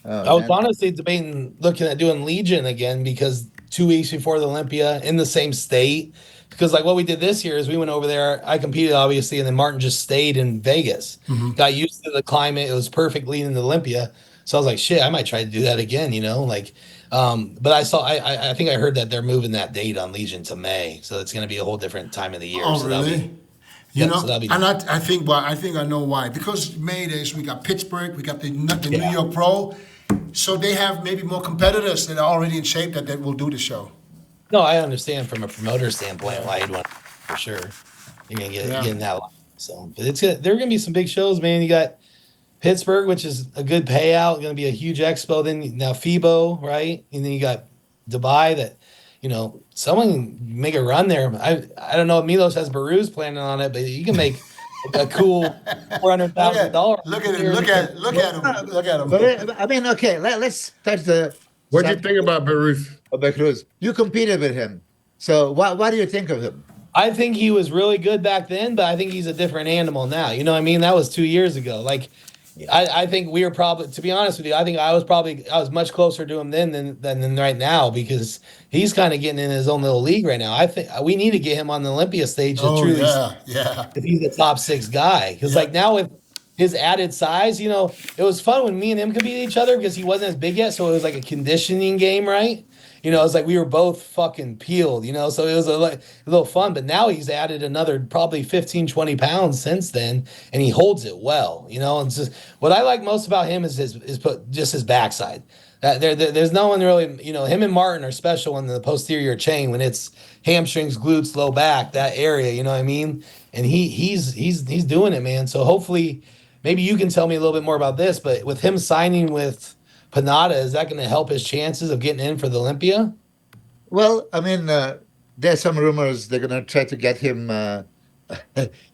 Oh, I was man. honestly debating looking at doing Legion again because 2 weeks before the Olympia in the same state. Because like what we did this year is we went over there. I competed obviously, and then Martin just stayed in Vegas. Got used to the climate. It was perfect leading to Olympia. So I was like, shit, I might try to do that again. But I think I heard that they're moving that date on Legion to May, so it's going to be a whole different time of the year. Oh, so that'll really? be- You Yeah, know, so that'll be- and I think I know why. Because May days we got Pittsburgh, we got the New Yeah. York Pro, so they have maybe more competitors that are already in shape that will do the show. No, I understand from a promoter standpoint why you'd want for sure. You're gonna get in that line. So, but there are gonna be some big shows, man. You got Pittsburgh, which is a good payout, gonna be a huge expo. Then now FIBO, right? And then you got Dubai that, someone can make a run there. I don't know if Milos has BEHROOZ planning on it, but you can make a cool $400,000. Look at him! Look at him! Look at him! But I mean, okay, let's touch the. What do you think about BEHROOZ? BEHROOZ? You competed with him, so what do you think of him? I think he was really good back then, but I think he's a different animal now. You know what I mean? That was 2 years ago. Like, I think we were probably, to be honest with you, I think I was much closer to him then than right now, because he's kind of getting in his own little league right now. I think we need to get him on the Olympia stage to Oh truly, yeah. if he's a top 6 guy. Because like now with his added size, it was fun when me and him competed each other because he wasn't as big yet, so it was like a conditioning game, right? It was like we were both fucking peeled, so it was a little fun. But now he's added another probably 15, 20 pounds since then, and he holds it well, And just what I like most about him is his backside. There's no one really, him and Martin are special in the posterior chain when it's hamstrings, glutes, low back, that area, you know what I mean? And he's doing it, man. So hopefully, maybe you can tell me a little bit more about this. But with him signing with Panada, is that going to help his chances of getting in for the Olympia? Well, I mean, there's some rumors they're gonna try to get him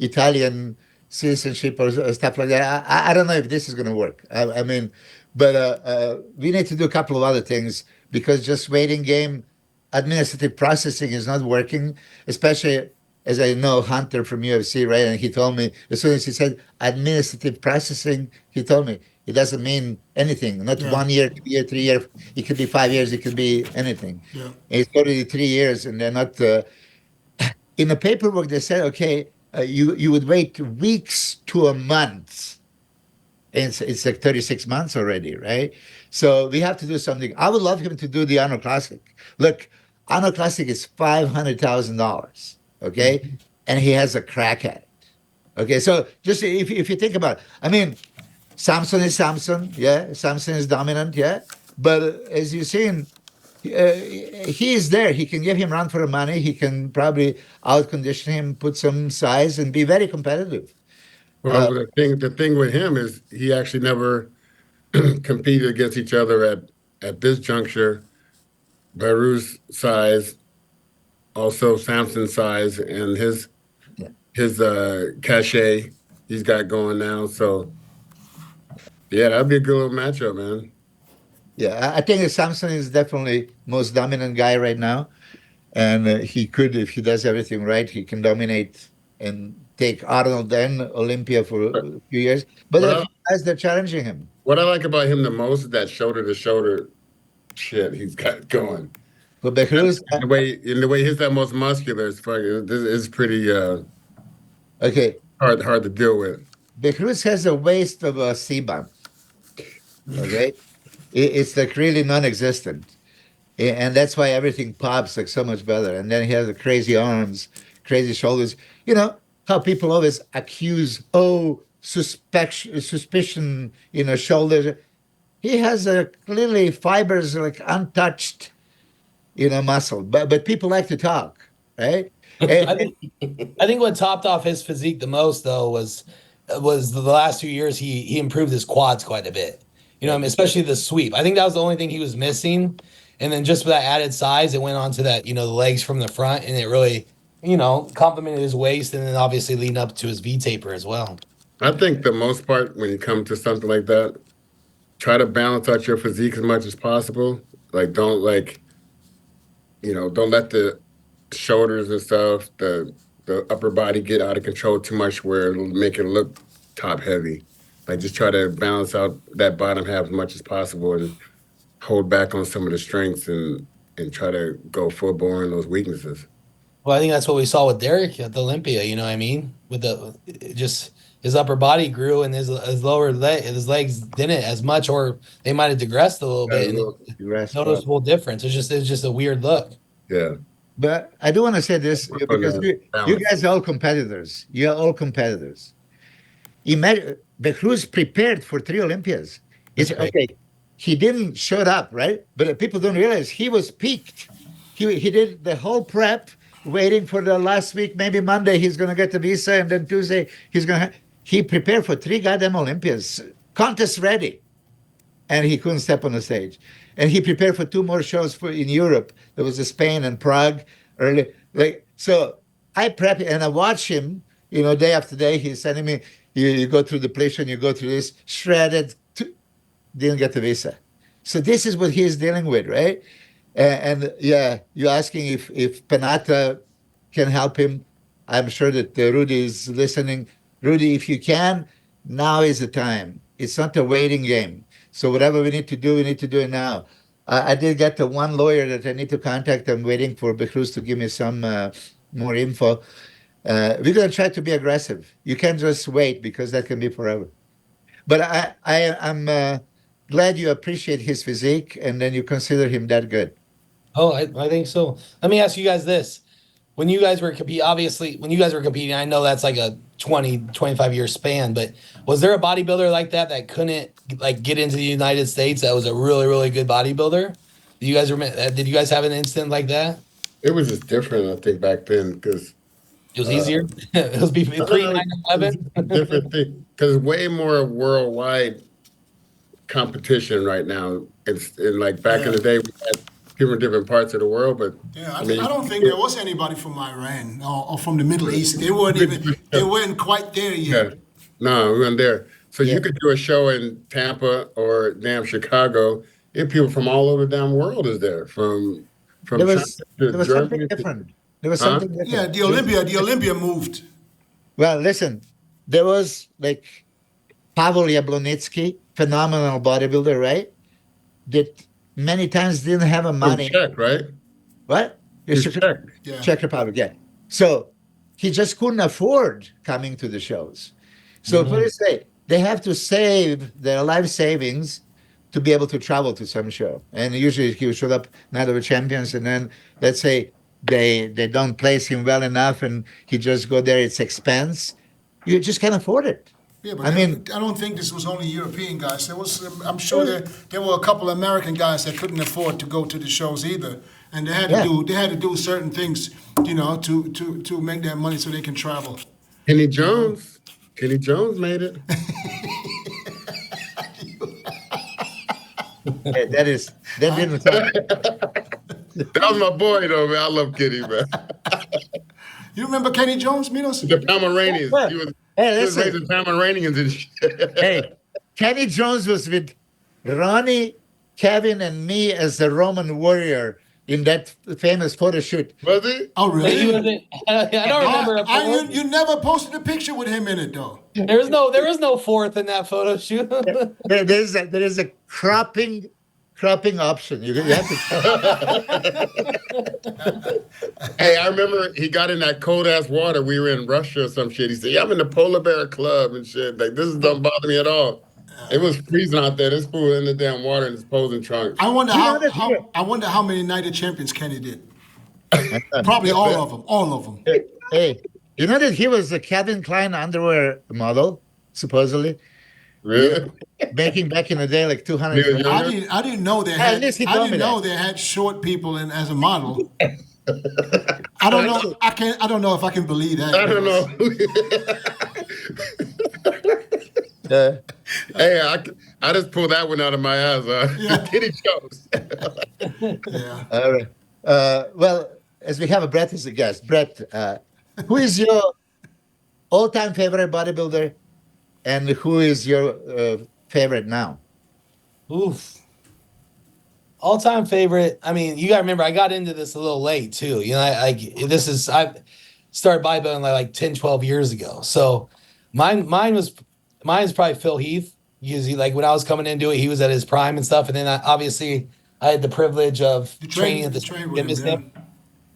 Italian citizenship or stuff like that. I don't know if this is gonna work. I mean, but we need to do a couple of other things, because just waiting game, administrative processing is not working, especially as I know Hunter from UFC, right? And he told me, as soon as he said administrative processing, he told me it doesn't mean anything. Not 1 year, 2 year, 3 year. It could be 5 years. It could be anything. Yeah. It's already 3 years, and they're not. In the paperwork, they said, okay, you would wait weeks to a month. And it's like 36 months already, right? So we have to do something. I would love him to do the Honor Classic. Look, Honor Classic is $500,000, okay? And he has a crack at it. Okay, so just if you think about it, I mean, Samson is Samson, yeah. Samson is dominant, yeah. But as you've seen, he is there. He can give him run for the money. He can probably outcondition him, put some size, and be very competitive. Well, the thing with him is he actually never competed against each other at this juncture. BEHROOZ size, also Samson size, and his Yeah. his cachet he's got going now. So yeah, that'd be a good little matchup, man. Yeah, I think that Samson is definitely most dominant guy right now, and he could, if he does everything right, he can dominate and take Arnold and Olympia for But a few years. But what there are a I few guys that are challenging him. what I like about him the most is that shoulder to shoulder shit he's got going. For BEHROOZ, The way he's that most muscular is fucking this is pretty okay, hard to deal with. BEHROOZ has a waist of a C-bomb. Okay, it's like really non-existent. And that's why everything pops like so much better. And then he has the crazy arms, crazy shoulders. You know how people always accuse, oh, suspicion, shoulders. He has clearly fibers like untouched, muscle. But people like to talk, right? I think I think what topped off his physique the most though was the last 2 years he improved his quads quite a bit. You know, what I mean, especially the sweep. I think that was the only thing he was missing. And then just with that added size, it went on to that, the legs from the front, and it really, complemented his waist, and then obviously leading up to his V taper as well. I think the most part when you come to something like that, try to balance out your physique as much as possible. Like don't don't let the shoulders and stuff, the upper body get out of control too much where it'll make it look top heavy. Like just try to balance out that bottom half as much as possible and hold back on some of the strengths and try to go full bore on those weaknesses. Well, I think that's what we saw with Derek at the Olympia. You know what I mean? With just his upper body grew and his legs didn't as much, or they might have digressed a little bit. And noticeable difference. It's just a weird look. Yeah. But I do want to say this because you balance. guys are all competitors. You are all competitors. Imagine BEHROOZ prepared for 3 Olympias. It's That's right. okay. He didn't show up, right? But people don't realize he was peaked. He did the whole prep, waiting for the last week. Maybe Monday he's going to get the visa, and then Tuesday he prepared for 3 goddamn Olympias, contest ready, and he couldn't step on the stage. And he prepared for 2 more shows in Europe. There was Spain and Prague early. So I prep and I watch him, day after day. He's sending me, you go through depletion, you go through this, shredded, didn't get the visa. So this is what he's dealing with, right? And yeah, you're asking if Penata can help him. I'm sure that Rudy is listening. Rudy, if you can, now is the time. It's not a waiting game. So whatever we need to do it now. I did get the one lawyer that I need to contact. I'm waiting for BEHROOZ to give me some more info. We're going to try to be aggressive. You can't just wait because that can be forever. But I'm glad you appreciate his physique and then you consider him that good. Oh, I think so. Let me ask you guys this. When you guys were competing, I know that's like a 20, 25-year span, but was there a bodybuilder like that couldn't get into the United States that was a really, really good bodybuilder? Did you guys have an incident like that? It was just different, I think, back then because It was easier. It was pre 9/11. different thing because way more worldwide competition right now. And like back in the day, we had people in different parts of the world, but Yeah, I don't think there was anybody from Iran or from the Middle East. They weren't quite there yet. yeah, no, we weren't there. So you could do a show in Tampa or damn Chicago. And people from all over the damn world is there, from There was China to something Germany. different. There was Huh? something different. Yeah, the Olympia moved. Well, listen, there was like Pavel Yablonitsky, phenomenal bodybuilder, right? That many times didn't have a From money. Czech, right? What? He's Czech, Czech. Yeah. Czech Republic, yeah. So he just couldn't afford coming to the shows. So put it this way, they have to save their life savings to be able to travel to some show. And usually he would show up night of the champions, and then let's say they don't place him well enough and he just go there, it's expense. You just can't afford it. Yeah, but I mean, I don't think this was only European guys. I'm sure there were a couple of American guys that couldn't afford to go to the shows either, and they had to do certain things, to make that money so they can travel. Kenny Jones. Kenny Jones made it. that didn't sound. That was my boy, though, man. I love Kenny, man. You remember Kenny Jones, Minos? The Pomeranians. Well, He was listen. raising Pomeranians and shit. Hey, Kenny Jones was with Ronnie, Kevin, and me as the Roman warrior in that famous photo shoot. Was he? Oh, But he really? wasn't, I don't remember. You never posted a picture with him in it, though. There was no fourth in that photo shoot. There is a cropping option. You have to. Hey, I remember he got in that cold ass water. We were in Russia or some shit. He said, "Yeah, I'm in the polar bear club and shit. Like, this don't bother me at all." It was freezing out there. This fool in the damn water in his posing trunks. I wonder You how many Night of Champions Kenny did. Probably all of them. All of them. Hey, you know that he was a Calvin Klein underwear model, supposedly, Really? making back in the day like 200. Yeah. I didn't know they At had. least he I told me didn't know that. they had short people as a model. I don't know. I don't know if I can believe that. I don't know. Hey, I just pulled that one out of my ass. Yeah. Kenny Jones. Yeah. All right. Well, as we have Brett as a guest, Brett, who is your all-time favorite bodybuilder, and who is your favorite now? Oof. All-time favorite. I mean, you gotta remember, I got into this a little late too. I started bodybuilding like 10, 12 years ago. So mine's probably Phil Heath. Usually, like when I was coming into it, he was at his prime and stuff. And then obviously I had the privilege of training at the train gym with him,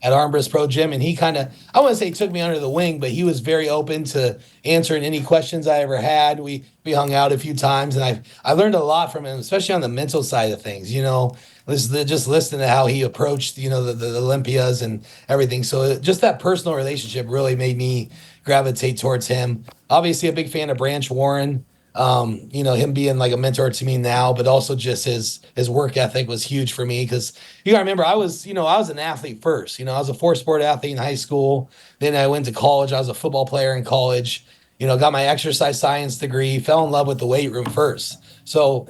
at Armbrust Pro Gym, and he kind of, I wouldn't say he took me under the wing, but he was very open to answering any questions I ever had. We hung out a few times, and I learned a lot from him, especially on the mental side of things. Just listening to how he approached the Olympias and everything. So just that personal relationship really made me gravitate towards him. Obviously, a big fan of Branch Warren. Him being like a mentor to me now, but also just his work ethic was huge for me, because you gotta remember I was an athlete first. I was a 4-sport athlete in high school. Then I went to college. I was a football player in college. Got my exercise science degree, fell in love with the weight room first. So,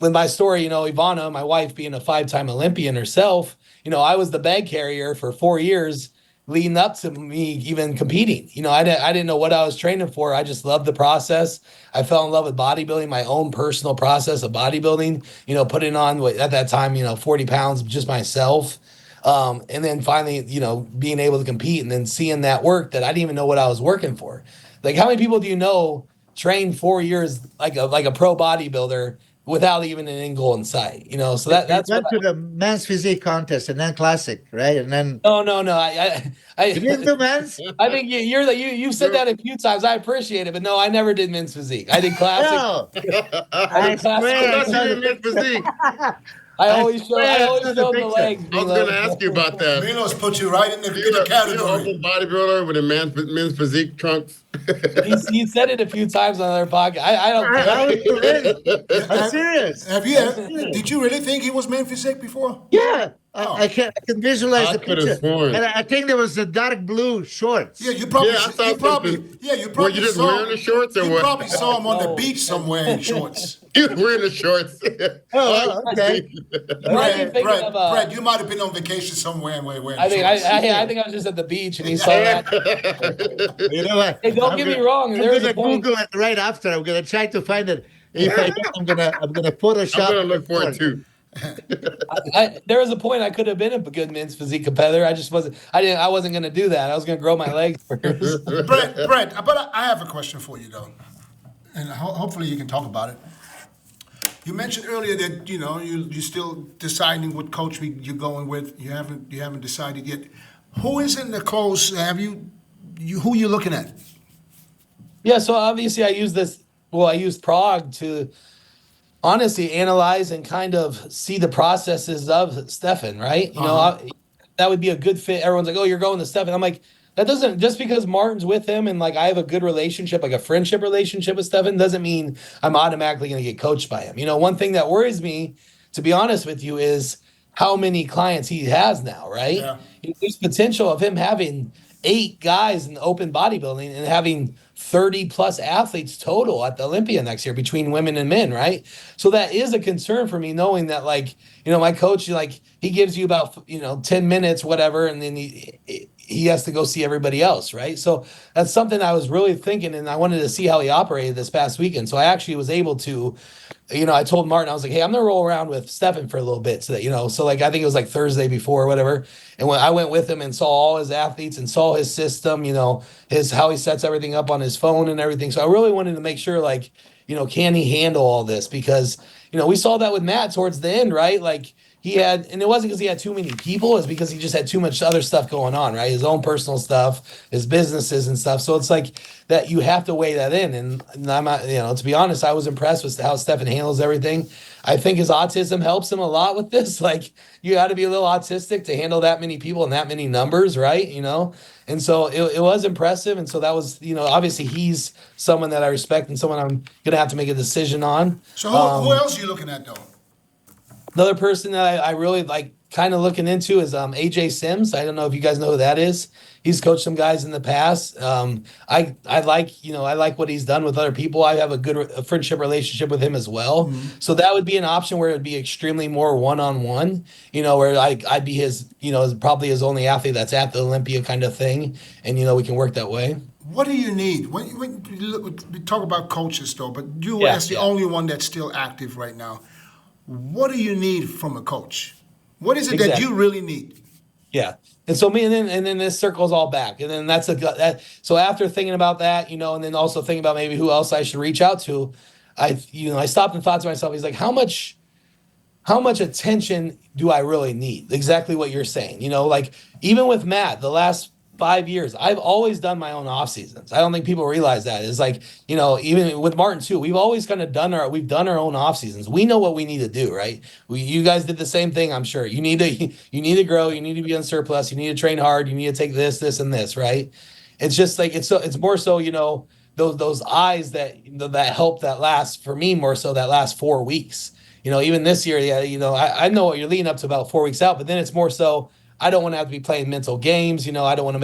with my story, Ivana, my wife, being a 5-time Olympian herself, I was the bag carrier for 4 years leading up to me even competing. I didn't know what I was training for. I just loved the process. I fell in love with bodybuilding, my own personal process of bodybuilding, putting on at that time, 40 pounds just myself. And then finally, being able to compete and then seeing that work that I didn't even know what I was working for. Like, how many people do you know train 4 years like a pro bodybuilder without even an end goal in sight? So that's went to the men's physique contest and then classic, right? And then no. you didn't do men's? I think you said that a few times. I appreciate it, but no, I never did men's physique. I did classic. No, I did classic. That's your mid physique. I always showed the picture. legs. I was going to ask you about that. Minos put you right in the You're category. open bodybuilder with a men's physique trunks. He said it a few times on other podcast. I don't care. I'm serious. Did you really think he was man physique before? Yeah, I can visualize I the could have picture. sworn. And I think there was the dark blue shorts. Yeah, you probably. Yeah, I saw something. Were you just saw, wearing the shorts or you what? probably saw him on the beach somewhere in shorts. You were wearing the shorts. Oh, okay. Brad, you might have been on vacation somewhere and wearing I think shorts. I think I was just at the beach and he saw that. You know what? Hey, don't get me wrong. I'm There was gonna a point. Google it right after. I'm gonna try to find it. If I don't, I'm gonna Photoshop. I'm going to look for it too. There was a point I could have been a good men's physique competitor. I just wasn't. I wasn't going to do that. I was going to grow my legs first. Brad, but I have a question for you though, and hopefully you can talk about it. You mentioned earlier that you're still deciding what coach you're going with. You haven't decided yet. Who is in the close? Who you looking at? Yeah. So obviously I used Prague to honestly analyze and kind of see the processes of Stefan, right? That would be a good fit. Everyone's like, oh, you're going to Stefan. I'm like, that doesn't, just because Martin's with him and like I have a good relationship, like a friendship relationship with Stefan, doesn't mean I'm automatically going to get coached by him. You know, one thing that worries me, to be honest with you, is how many clients he has now, right? Yeah. There's potential of him having 8 guys in open bodybuilding and having 30 plus athletes total at the Olympia next year between women and men, right? So that is a concern for me, knowing that, like, you know, my coach, like, he gives you about, 10 minutes, whatever, and then he has to go see everybody else, right? So that's something I was really thinking, and I wanted to see how he operated this past weekend. So I actually was able to, I told Martin, I was like, hey, I'm gonna roll around with Stefan for a little bit, so that, so like I think it was like Thursday before or whatever. And when I went with him and saw all his athletes and saw his system, his how he sets everything up on his phone and everything. So I really wanted to make sure, like, can he handle all this? Because, we saw that with Matt towards the end, right? Like, he had, and it wasn't because he had too many people, it's because he just had too much other stuff going on, right? His own personal stuff, his businesses and stuff. So it's like that you have to weigh that in. And I'm not, to be honest, I was impressed with how Stefan handles everything. I think his autism helps him a lot with this. Like, you got to be a little autistic to handle that many people and that many numbers, right? And so it was impressive. And so that was, obviously he's someone that I respect and someone I'm going to have to make a decision on. So who else are you looking at, though? Another person that I really like kind of looking into is AJ Sims. I don't know if you guys know who that is. He's coached some guys in the past. I like what he's done with other people. I have a good friendship relationship with him as well. Mm-hmm. So that would be an option where it'd be extremely more one-on-one, where I'd be his, probably his only athlete that's at the Olympia kind of thing. And, we can work that way. What do you need? When we talk about coaches, though, but you as the only one that's still active right now. What do you need from a coach? What is it that you really need? Yeah. And so and then this circles all back. And then so after thinking about that, and then also thinking about maybe who else I should reach out to, I stopped and thought to myself, he's like, how much attention do I really need? Exactly what you're saying. Like, even with Matt, the last 5 years, I've always done my own off seasons. I don't think people realize that. It's like, even with Martin too, we've always kind of done our own off seasons. We know what we need to do, right? You guys did the same thing, I'm sure. You need to grow, you need to be on surplus, you need to train hard, you need to take this, and this, right? It's just like, it's more so, those eyes that help that last, for me, more so that last 4 weeks. Even this year, I know what you're leading up to about 4 weeks out, but then it's more so, I don't want to have to be playing mental games. I don't want to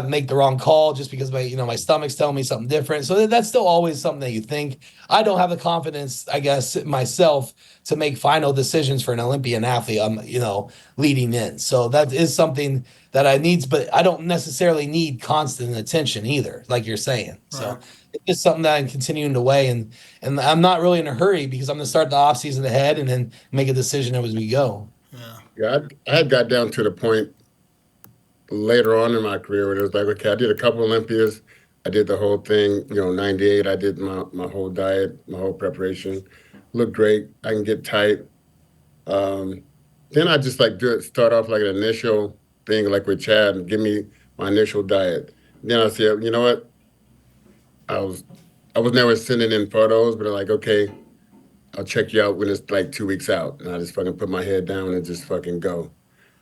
make the wrong call just because my stomach's telling me something different. So that's still always something that you think. I don't have the confidence, I guess, myself to make final decisions for an Olympian athlete. I'm, leading in. So that is something that I need, but I don't necessarily need constant attention either, like you're saying. So it's just something that I'm continuing to weigh, and I'm not really in a hurry because I'm going to start the off season ahead and then make a decision as we go. Yeah, I had got down to the point later on in my career where it was like, okay, I did a couple Olympias. I did the whole thing, 98. I did my whole diet, my whole preparation. Looked great. I can get tight. Then I just start off like an initial thing, like with Chad, and give me my initial diet. Then I said, you know what? I was never sending in photos, but I'm like, okay, I'll check you out when it's like 2 weeks out. And I just fucking put my head down and just fucking go.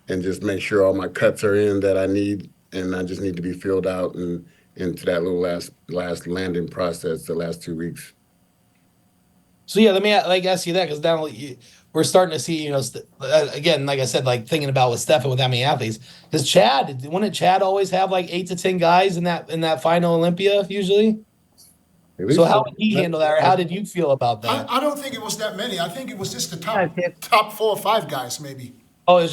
And just make sure all my cuts are in that I need. And I just need to be filled out and into that little last landing process, the last 2 weeks. So yeah, let me ask you that, because now we're starting to see, again, like I said, like thinking about with Stefan with that many athletes. Wouldn't Chad always have like 8 to 10 guys in that final Olympia usually? So how did he handle that, or how did you feel about that? I don't think it was that many. I think it was just the top 4 or 5 guys, maybe. Oh, it was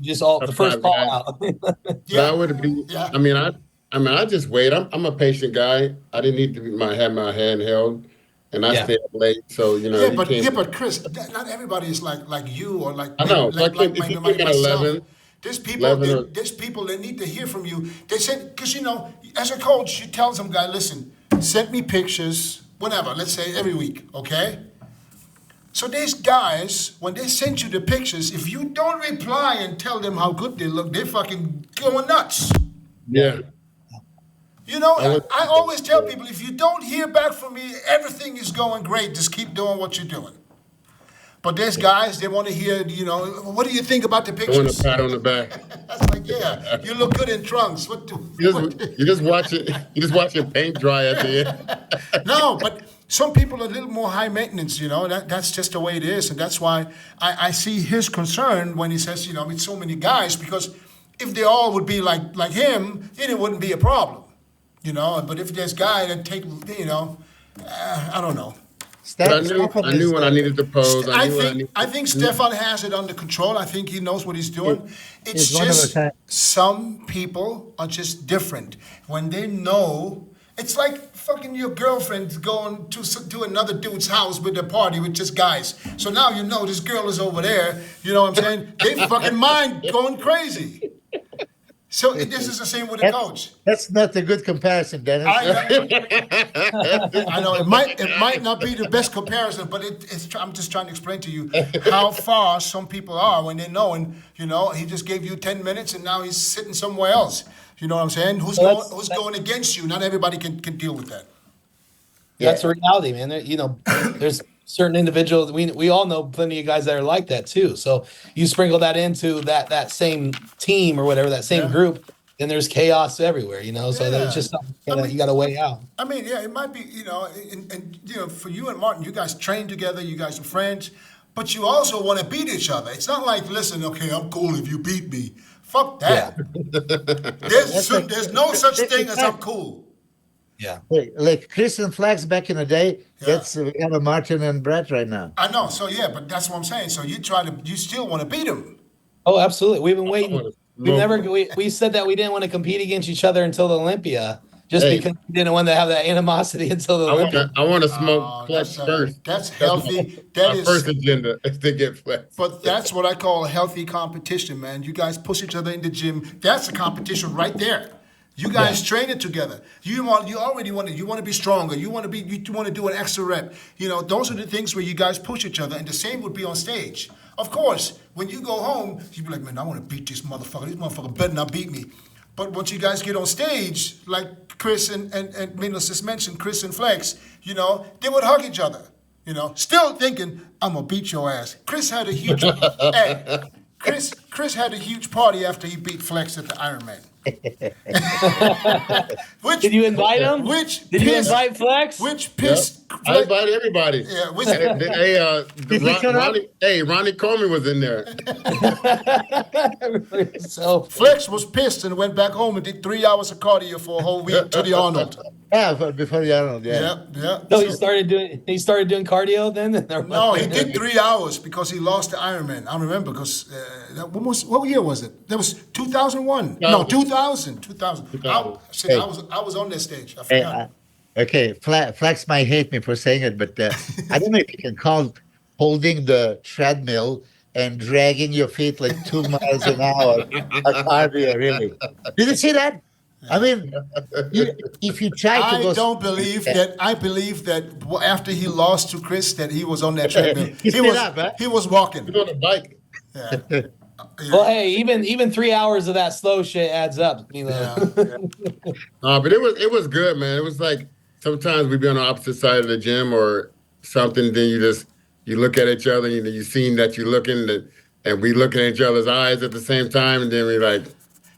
just all the first call out. That would be. Yeah. I mean, I just wait. I'm a patient guy. I didn't need to have my hand held, and I stay up late. So but Chris, not everybody is like you or like I know. like if you myself. 11. There's people that need to hear from you. They said, because as a coach, you tell some guy, listen, send me pictures, whenever, let's say every week, okay? So these guys, when they send you the pictures, if you don't reply and tell them how good they look, they're fucking going nuts. Yeah. I always tell people, if you don't hear back from me, everything is going great. Just keep doing what you're doing. But there's guys, they want to hear, you know, what do you think about the I want pictures? a pat on the back. That's like, yeah, you look good in trunks. What do, You just watch it. You just watch your paint dry at the end. No, but some people are a little more high maintenance, you know, that's just the way it is. And that's why I see his concern when he says, you know, with so many guys, because if they all would be like him, then it wouldn't be a problem, you know. But if there's guy that take, you know, I don't know. But I knew when I needed to pose. I think Stefan has it under control. I think he knows what he's doing. It's It's one of a just kind. some people are just different. When they know, it's like fucking your girlfriend going to another dude's house with a party with just guys. So now you know this girl is over there. You know what I'm saying? They fucking mind going crazy. So this is the same with a coach. That's not a good comparison, Dennis. I know it might not be the best comparison, but I'm just trying to explain to you how far some people are when they know, and you know, he just gave you 10 minutes and now he's sitting somewhere else. You know what I'm saying? Who's going against you? Not everybody can deal with that. That's a reality, man. You know, there's certain individuals. We all know plenty of guys that are like that too. So you sprinkle that into that same team or whatever, that same group, then there's chaos everywhere. You know, so it's just something you got to weigh out. I mean, yeah, it might be, you know, and you know, for you and Martin, you guys train together, you guys are friends, but you also want to beat each other. It's not like, listen, okay, I'm cool if you beat me. Fuck that. There's no such thing as I'm cool. Yeah. Like Chris and Flax back in the day, that's we have a Martin and Brett right now. I know, so yeah, but that's what I'm saying. So you still want to beat him. Oh, absolutely. We've been waiting. We said that we didn't want to compete against each other until the Olympia, just because we didn't want to have that animosity until the Olympia. I want to smoke Flex first. That's healthy. That is first agenda is to get Flex. But that's what I call a healthy competition, man. You guys push each other in the gym. That's a competition right there. You guys train it together. You want to be stronger. You want to do an extra rep. You know, those are the things where you guys push each other, and the same would be on stage. Of course, when you go home, you be like, man, I want to beat this motherfucker. This motherfucker better not beat me. But once you guys get on stage, like Chris and Minos just mentioned, Chris and Flex, you know, they would hug each other. You know, still thinking, I'm gonna beat your ass. Chris had a huge Chris had a huge party after he beat Flex at the Ironman. Did you invite him? Did you invite Flex? Which pissed. Yep. I invited everybody. Yeah. Ronnie Comey was in there. So Flex was pissed and went back home and did 3 hours of cardio for a whole week to the Arnold. Yeah, before the Arnold, yeah. Yeah. No, he started doing cardio then. No, he did 3 hours because he lost the Ironman. I remember because what year was it? That was 2001. No, 2000. 2000. I was on that stage. I forgot. Okay, Flex might hate me for saying it, but I don't know if you can call holding the treadmill and dragging your feet like 2 miles an hour a cardio, really. Did you see that? I mean, if you try to go... I believe that after he lost to Chris, that he was on that treadmill. He was walking. He was on a bike. Yeah. Well, hey, even 3 hours of that slow shit adds up. You know? But it was good, man. It was like sometimes we'd be on the opposite side of the gym or something. Then you look at each other. And you seen that you're looking, and we looking at each other's eyes at the same time, and then we like.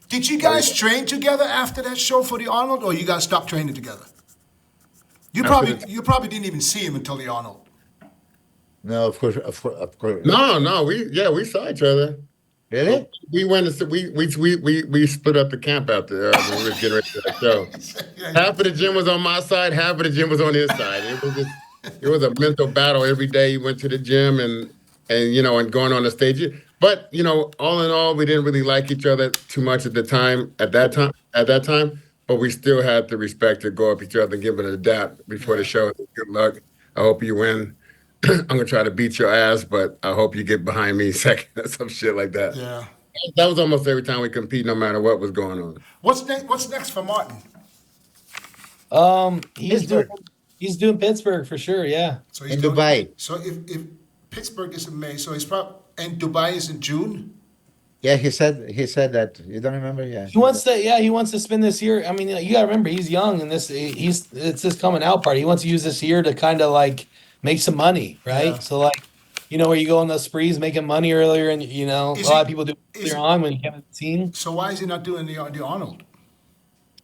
Did you guys train together after that show for the Arnold, or you guys stopped training together? You probably didn't even see him until the Arnold. No, of course. No, we saw each other. Really? We went and we split up the camp out there when we were getting ready for that show. Half of the gym was on my side, half of the gym was on his side. It was a mental battle every day. You went to the gym and going on the stage. But all in all, we didn't really like each other too much at that time. But we still had the respect to go up each other and give it a dap before the show. Good luck. I hope you win. I'm gonna try to beat your ass, but I hope you get behind me second or some shit like that. Yeah. That was almost every time we compete, no matter what was going on. What's next for Martin? He's doing Pittsburgh for sure. Yeah. So in Dubai. So if Pittsburgh is in May, so he's probably and Dubai is in June. Yeah, he said that. You don't remember? Yeah. He wants to spend this year. I mean, you gotta remember he's young and it's his coming out party. He wants to use this year to kind of like make some money, right? Yeah. So like, you know, where you go on those sprees making money earlier, and you know, Is a lot he- of people do it is- earlier on when you haven't seen. So why is he not doing the Arnold?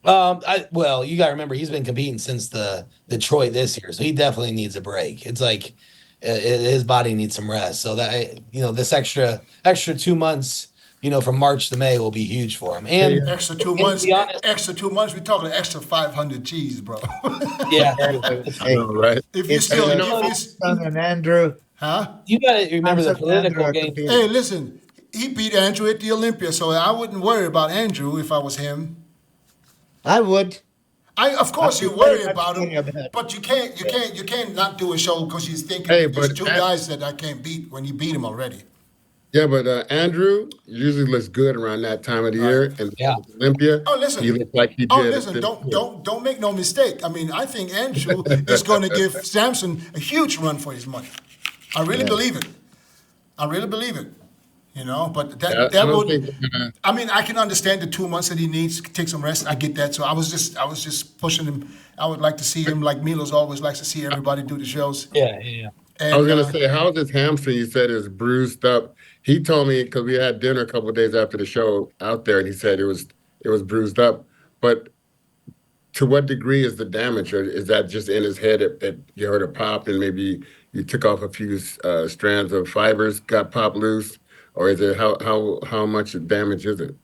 Well, you gotta remember he's been competing since the Detroit this year, so he definitely needs a break. It's like his body needs some rest. So that you know, this extra 2 months, you know, from March to May will be huge for him. And Extra 2 to months. be honest- Extra 2 months. We're talking extra 500 G's, bro. yeah, I know, right? if you It's still, Son and Andrew. huh? you gotta remember the Son and Andrew political are game. competing. Hey, listen. He beat Andrew at the Olympia, so I wouldn't worry about Andrew if I was him. I would. Of course, you I'm worry very about much him, thinking about- but you can't not do a show because you're thinking Hey, there's but two guys that I can't beat when you beat him already. Yeah, but Andrew usually looks good around that time of the year, and Yeah. Olympia, Oh, listen. he looked like he did. Oh, at listen, this year. don't make no mistake. I mean, I think Andrew is going to give Samson a huge run for his money. I really believe it. I really believe it. You know, but Yeah, that I don't would. think they're gonna- I mean, I can understand the 2 months that he needs to take some rest. I get that. So I was just pushing him. I would like to see him like Milos always likes to see everybody do the shows. Yeah. And, I was gonna say, how's his hamstring? You said it's bruised up. He told me because we had dinner a couple of days after the show out there, and he said it was bruised up. But to what degree is the damage, or is that just in his head that you heard a pop and maybe you took off a few strands of fibers, got popped loose, or is it how much damage is it?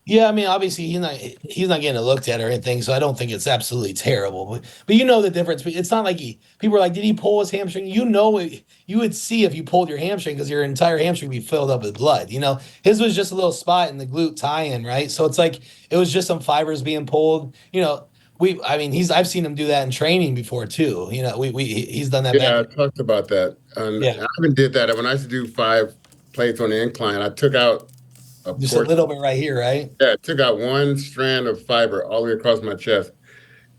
Yeah, I mean, obviously he's not getting it looked at or anything, so I don't think it's absolutely terrible. But you know the difference. It's not like people are like, did he pull his hamstring? You know, you would see if you pulled your hamstring because your entire hamstring would be filled up with blood. You know, his was just a little spot in the glute tie-in, right? So it's like it was just some fibers being pulled. You know, I've seen him do that in training before too. You know, he's done that. Yeah, I back. talked about that. Yeah. I even did that when I used to do 5 plates on the incline. I took out a Just a portion. little bit right here, right? Yeah, it took out one strand of fiber all the way across my chest.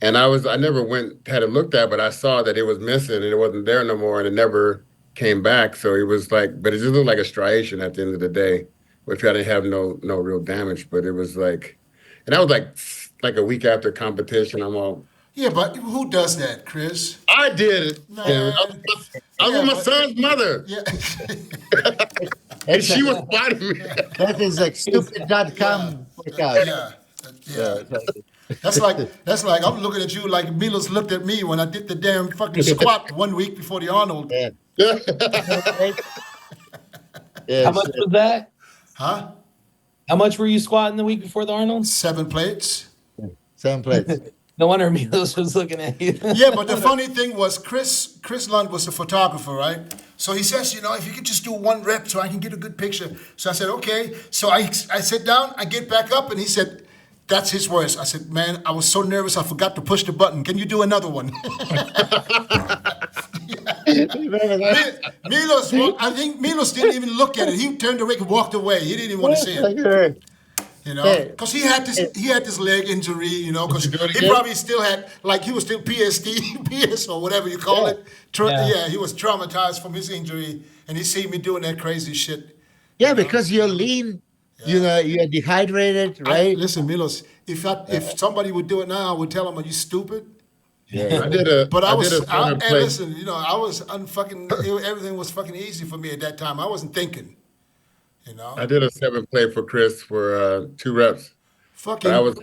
And I never had it looked at, but I saw that it was missing and it wasn't there no more and it never came back. So it was like, but it just looked like a striation at the end of the day, which I didn't have no real damage, but it was like, and that was like a week after competition. I'm all, yeah, but who does that, Chris? I did it. Man. Yeah, I was Yeah, with my but- son's mother. Yeah. And she was fighting me. That is like stupid.com workout. Yeah. That's like I'm looking at you like Milos looked at me when I did the damn fucking squat 1 week before the Arnold. Yeah. How Yes. much was that? Huh? How much were you squatting the week before the Arnold? 7 plates. Same place. No wonder Milos was looking at you. Yeah, but the funny thing was Chris Lund was a photographer, right? So he says, you know, if you could just do 1 rep so I can get a good picture. So I said, okay. So I sit down, I get back up, and he said, that's his words. I said, man, I was so nervous I forgot to push the button. Can you do another one? Milos, I think Milos didn't even look at it. He turned away and walked away. He didn't even want to see it. You know, Hey. because he had this leg injury. You know, because Did you do it he again? probably still had he was still PS or whatever you call it. Yeah. He was traumatized from his injury, and he seen me doing that crazy shit. Yeah, because you're lean, you know, you're dehydrated, right? Listen, Milos, if somebody would do it now, I would tell them, "Are you stupid?" I did a. But I was, did a seven hey, plate. listen, you know, I was everything was fucking easy for me at that time. I wasn't thinking, you know. I did a 7 plate for Chris for 2 reps. Fucking But I was.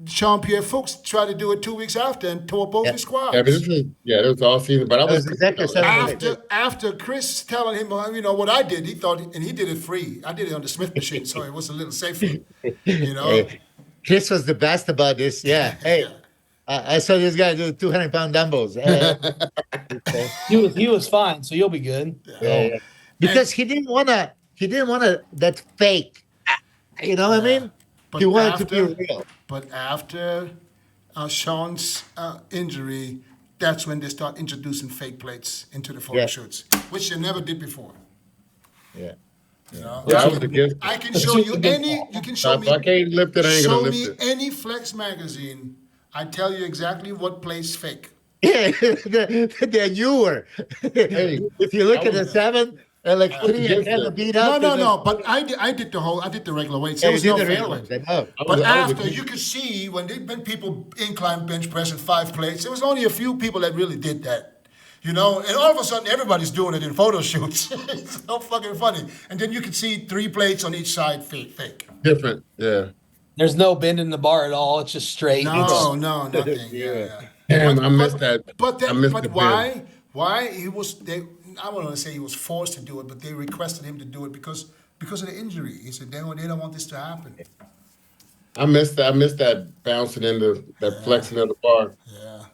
Jean-Pierre Fuchs tried to do it 2 weeks after and tore both his quads. Yeah, but it was all season. But I That was was exactly 7 plate. After Chris telling him, you know, what I did, he thought, and he did it free. I did it on the Smith machine, so it was a little safer, you know. Hey, Chris was the best about this. Yeah. Hey, I saw this guy do 200-pound dumbbells. He was fine, so you'll be good. Yeah. Because he didn't wanna that fake. You know what I mean? But He wanted to after- be real. But after Sean's injury, that's when they start introducing fake plates into the photo Yeah. shoots, which they never did before. Yeah. You know, Yeah, I was against. I can show you you can show If I me, can't lift it, I ain't show gonna me lift it. any Flex magazine. I tell you exactly what plate's fake. Yeah, they're newer. If you look I at the was- 7, like Yeah. 3 and Against 10 to it. beat No, up. no, and then- no. But I did the regular weights. Yeah, There you was did no the real featherweight. ones. I know. But I was after, against- you could see when people incline bench press in 5 plates, there was only a few people that really did that. You know, and all of a sudden everybody's doing it in photo shoots. It's so fucking funny. And then you could see 3 plates on each side fake. Different. Yeah. There's no bend in the bar at all. It's just straight. No, nothing. Yeah. Damn, I missed that. But I missed but the bend. why? Why he was? I don't want to say he was forced to do it, but they requested him to do it because of the injury. He said they don't want this to happen. I missed that. I missed that bouncing into that flexing of the bar. Yeah.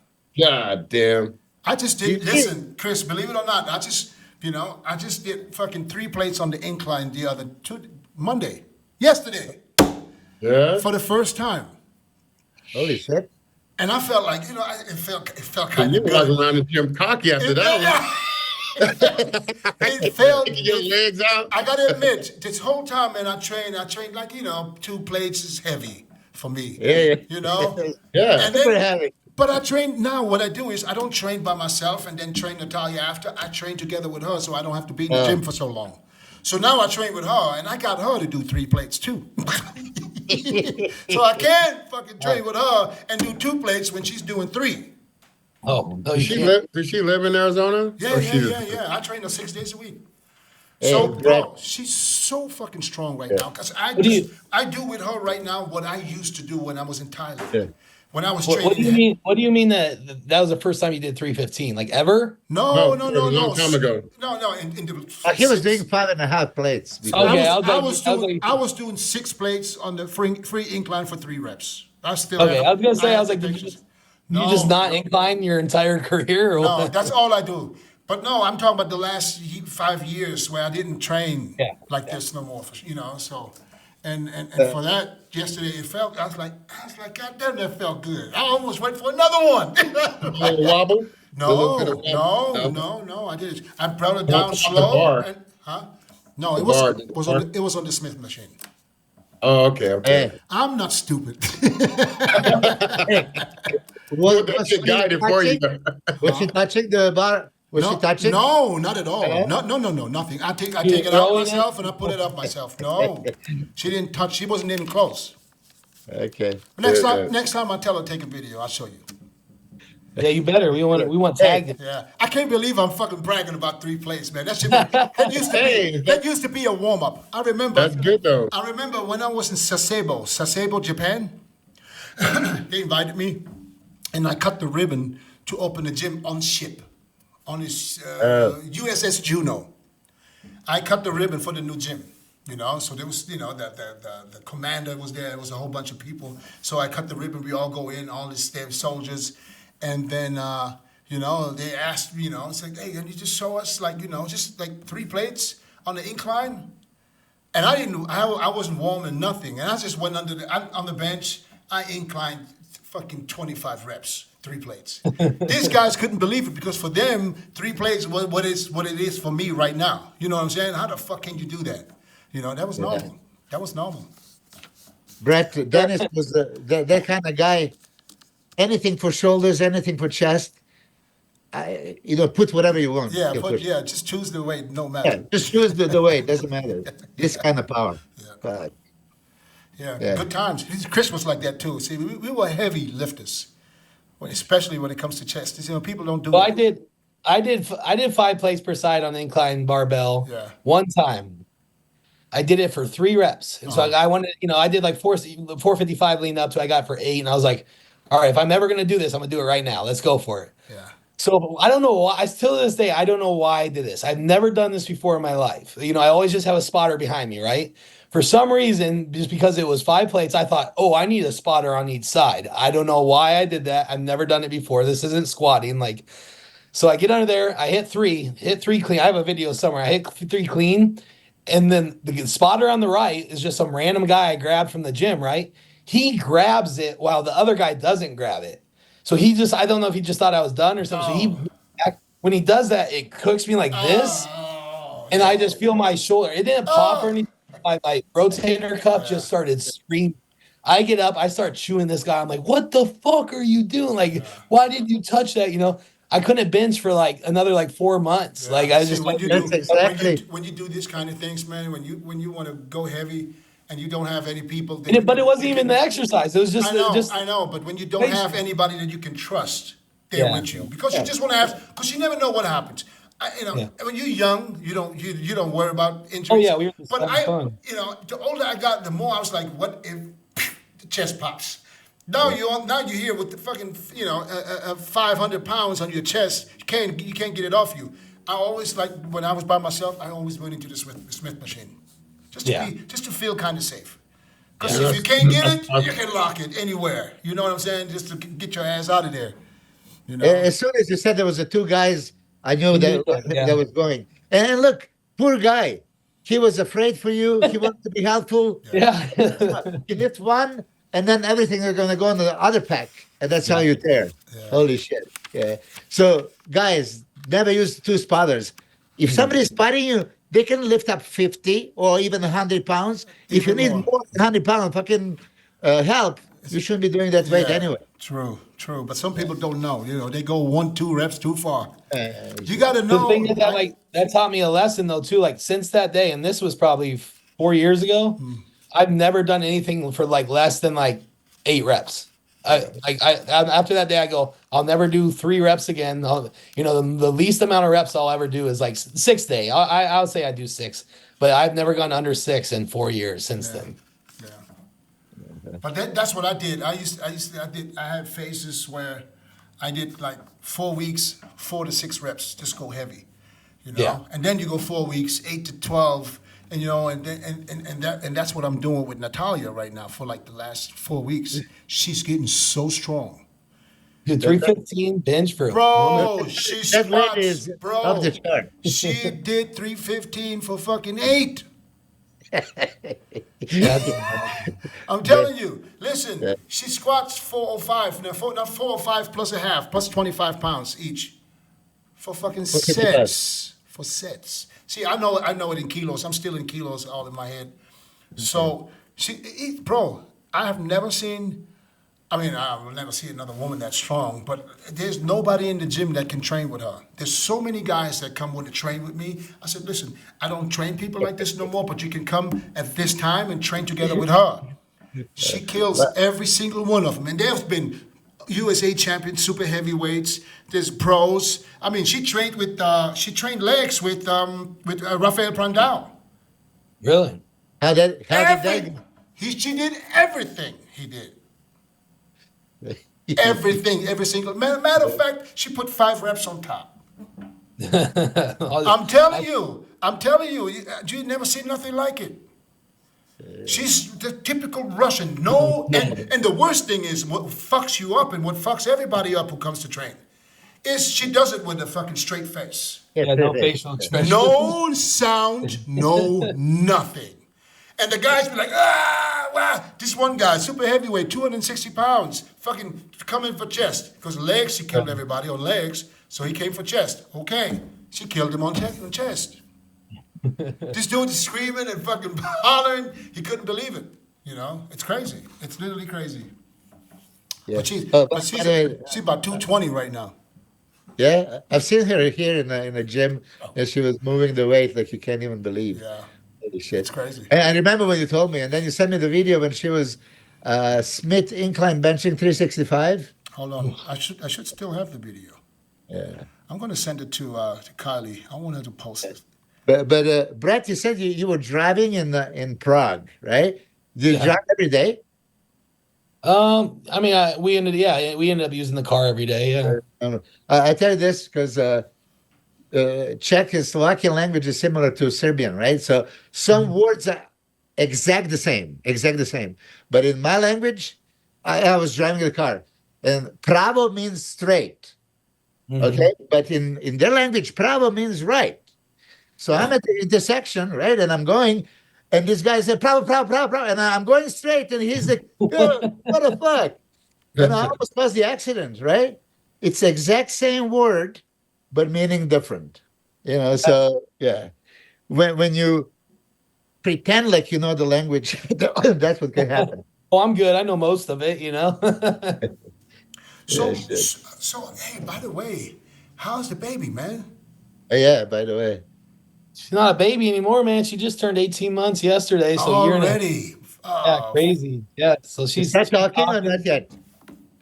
God damn. I just did. Listen, Chris, believe it or not, I just did fucking 3 plates on the incline yesterday, Yeah. for the first time, Holy shit. and I felt like it felt kind You of were walking good. around the gym cocky after that. It felt. Taking your legs out. I gotta admit, this whole time, man, I trained like 2 plates is heavy for me. Yeah. You know. Yeah. And Super then, heavy. but I train now. What I do is I don't train by myself and then train Natalia after. I train together with her, so I don't have to be in the gym for so long. So now I train with her, and I got her to do 3 plates too. So I can't fucking train with her and do 2 plates when she's doing 3. Oh, no, Does you she can't. does she live in Arizona? Yeah, Or she just- yeah. I train her 6 days a week. Hey, So, Brett. bro, she's so fucking strong right now. Because do you- I do with her right now what I used to do when I was in Thailand. Yeah. When I was What training. do you mean? What do you mean that was the first time you did 315? Like ever? No. No, it was a long time ago. No. In the, He was doing 5.5 plates. before. Okay, I was doing 6 plates on the free incline for 3 reps. I still Okay, have- I was gonna say, I have was like, the did you pictures. You just not incline your entire career? Or No, what? that's all I do. But no, I'm talking about the last 5 years where I didn't train Yeah. like this no more. So, and for that yesterday, I was like, God damn, that felt good. I almost went for another one. Little wobble? A little bit of wobble? No, I didn't. I brought it No, down the slow. bar. No, The it bar, was on the Smith machine. Oh, okay. Hey, I'm not stupid. That shit guided for you. Was she touching the bar? Was she touching? No, not at all. No, nothing. I take it out throwing myself and I put it up myself. No, she didn't touch. She wasn't even close. Okay. Next time I tell her take a video, I'll show you. Yeah, you better. We want tagged. Yeah, I can't believe I'm fucking bragging about 3 plates, man. That used to be a warm up. I remember. That's good though. I remember when I was in Sasebo, Japan. They invited me, and I cut the ribbon to open the gym on ship, on this USS Juno. I cut the ribbon for the new gym. So there was, the commander was there. There was a whole bunch of people. So I cut the ribbon. We all go in, all these damn soldiers. And then, they asked me, it's like, hey, can you just show us, just like 3 plates on the incline? And I wasn't warm and nothing. And I just went on the bench. I inclined fucking 25 reps, 3 plates. These guys couldn't believe it because for them, 3 plates was what it is for me right now. You know what I'm saying? How the fuck can you do that? That was normal. That was normal. Brett, Dennis was that kind of guy. Anything for shoulders, anything for chest. Put whatever you want. Yeah, Okay, just choose the weight, no matter. Yeah, just choose the weight. Doesn't matter. This kind of power. But, Yeah, good times. Chris was like that too. See, we were heavy lifters, especially when it comes to chest. People don't do Well, it. I did 5 plates per side on the incline barbell. Yeah. One time. I did it for 3 reps. And so I wanted, I did like 455 lean up to I got for 8. And I was like, all right, if I'm ever going to do this, I'm going to do it right now. Let's go for it. Yeah. So I don't know why. Still to this day, I don't know why I did this. I've never done this before in my life. I always just have a spotter behind me, right? For some reason, just because it was 5 plates, I thought, oh, I need a spotter on each side. I don't know why I did that. I've never done it before. This isn't squatting. So I get under there. I hit 3 clean. I have a video somewhere. I hit 3 clean. And then the spotter on the right is just some random guy I grabbed from the gym, right? He grabs it while the other guy doesn't grab it. So I don't know if he just thought I was done or something. So when he does that, it cooks me like this. And I just feel my shoulder. It didn't pop or anything. My rotator cuff just started screaming. I get up, I start chewing this guy. I'm like, what the fuck are you doing? Like, why did you touch that? I couldn't bench for like another like 4 months. Yeah. Like I See, just when you That's do exactly. when you do these kind of things, man, when you want to go heavy and you don't have any people, that and you but it can- wasn't you even can- the exercise. It was just I know, but when you don't have anybody that you can trust there Yeah. with you, because you just want to have, because you never know what happens. Yeah. When you're young, you don't worry about injuries. Oh, yeah, we were just But having fun. the older I got, the more I was like, what if the chest pops? Now you're here with the fucking 500 pounds on your chest. You can't get it off you. I always like when I was by myself. I always went into the Smith machine, just to feel kind of safe. Because if you can't get it, you can lock it anywhere. You know what I'm saying? Just to get your ass out of there. You know. As soon as you said there was the two guys, I knew that Yeah. that was going. And look, poor guy. He was afraid for you. He wanted to be helpful. yeah. You lift one, and then everything is going to go in the other pack, and that's how you tear. Holy shit! Yeah. So, guys, never use two spotters. If somebody is spotting you, they can lift up 50 or even 100 pounds. If you Even need more. more than 100 pound fucking help, you shouldn't be doing that weight Yeah, anyway. True. But some people don't know. They go 1-2 reps too far. You got to know. The thing is that that taught me a lesson though too. Like since that day, and this was probably 4 years ago, I've never done anything for like less than like 8 reps. After that day, I go, I'll never do 3 reps again. The least amount of reps I'll ever do is like 6 day. I'll say I do 6, but I've never gone under 6 in 4 years since then. Yeah. But that's what I did. I had phases where I did like 4 weeks, 4 to 6 reps, just go heavy, Yeah. And then you go 4 weeks, 8 to 12, and that's what I'm doing with Natalia right now for like the last 4 weeks. She's getting so strong. Dude, 315 bench for a woman. Bro, she That weight squats, is bro. off the chart. She did 315 for fucking 8. I'm telling you. Listen, she squats 405. Not 405 plus a half, plus 25 pounds each. For fucking 50 sets. For sets. See, I know it in kilos. I'm still in kilos all in my head. So, bro, I have never seen, I will never see another woman that strong, but there's nobody in the gym that can train with her. There's so many guys that come to train with me. I said, listen, I don't train people like this no more, but you can come at this time and train together with her. She kills every single one of them. And there's been USA champions, super heavyweights. There's pros. She trained legs with Rafael Brandao. Really? How did that? She did everything he did. Everything, every single. Matter of fact, she put 5 reps on top. I'm telling you, you never seen nothing like it. She's the typical Russian. And the worst thing is what fucks you up and what fucks everybody up who comes to train is she does it with a fucking straight face. Yeah, no facial expression. No sound, no nothing. And the guys be like, wow. This one guy, super heavyweight, 260 pounds, fucking coming for chest. Because legs, she killed everybody on legs, so he came for chest. Okay, she killed him on chest. This dude is screaming and fucking hollering. He couldn't believe it. It's crazy. It's literally crazy. Yeah. But she's by the way, she's about 220 right now. yeah, I've seen her here in the gym, and she was moving the weight like you can't even believe. Yeah, Holy shit. it's crazy. And I remember when you told me, and then you sent me the video when she was Smith incline benching 365. Hold on, I should still have the video. Yeah. I'm gonna send it to Kylie. I want her to post it. But Brett, you said you were driving in Prague, right? Do you drive every day? We ended up using the car every day. Yeah. I tell you this because Czech and Slovakian language is similar to Serbian, right? So some words are exact the same. But in my language, I was driving the car, and pravo means straight, okay? But in their language, pravo means right. So I'm at the intersection, right? And I'm going, and this guy said, pravo, and I'm going straight, and he's like, what the fuck? And I almost caused the accident, right? It's the exact same word, but meaning different. So yeah. When you pretend like you know the language, that's what can happen. Oh, I'm good. I know most of it, So hey, by the way, How's the baby, man? Oh, yeah, by the way. She's not a baby anymore, man. She just turned 18 months yesterday. So a year and a half. Already. Yeah, crazy. Yeah. So she's Start talking or talking. not yet?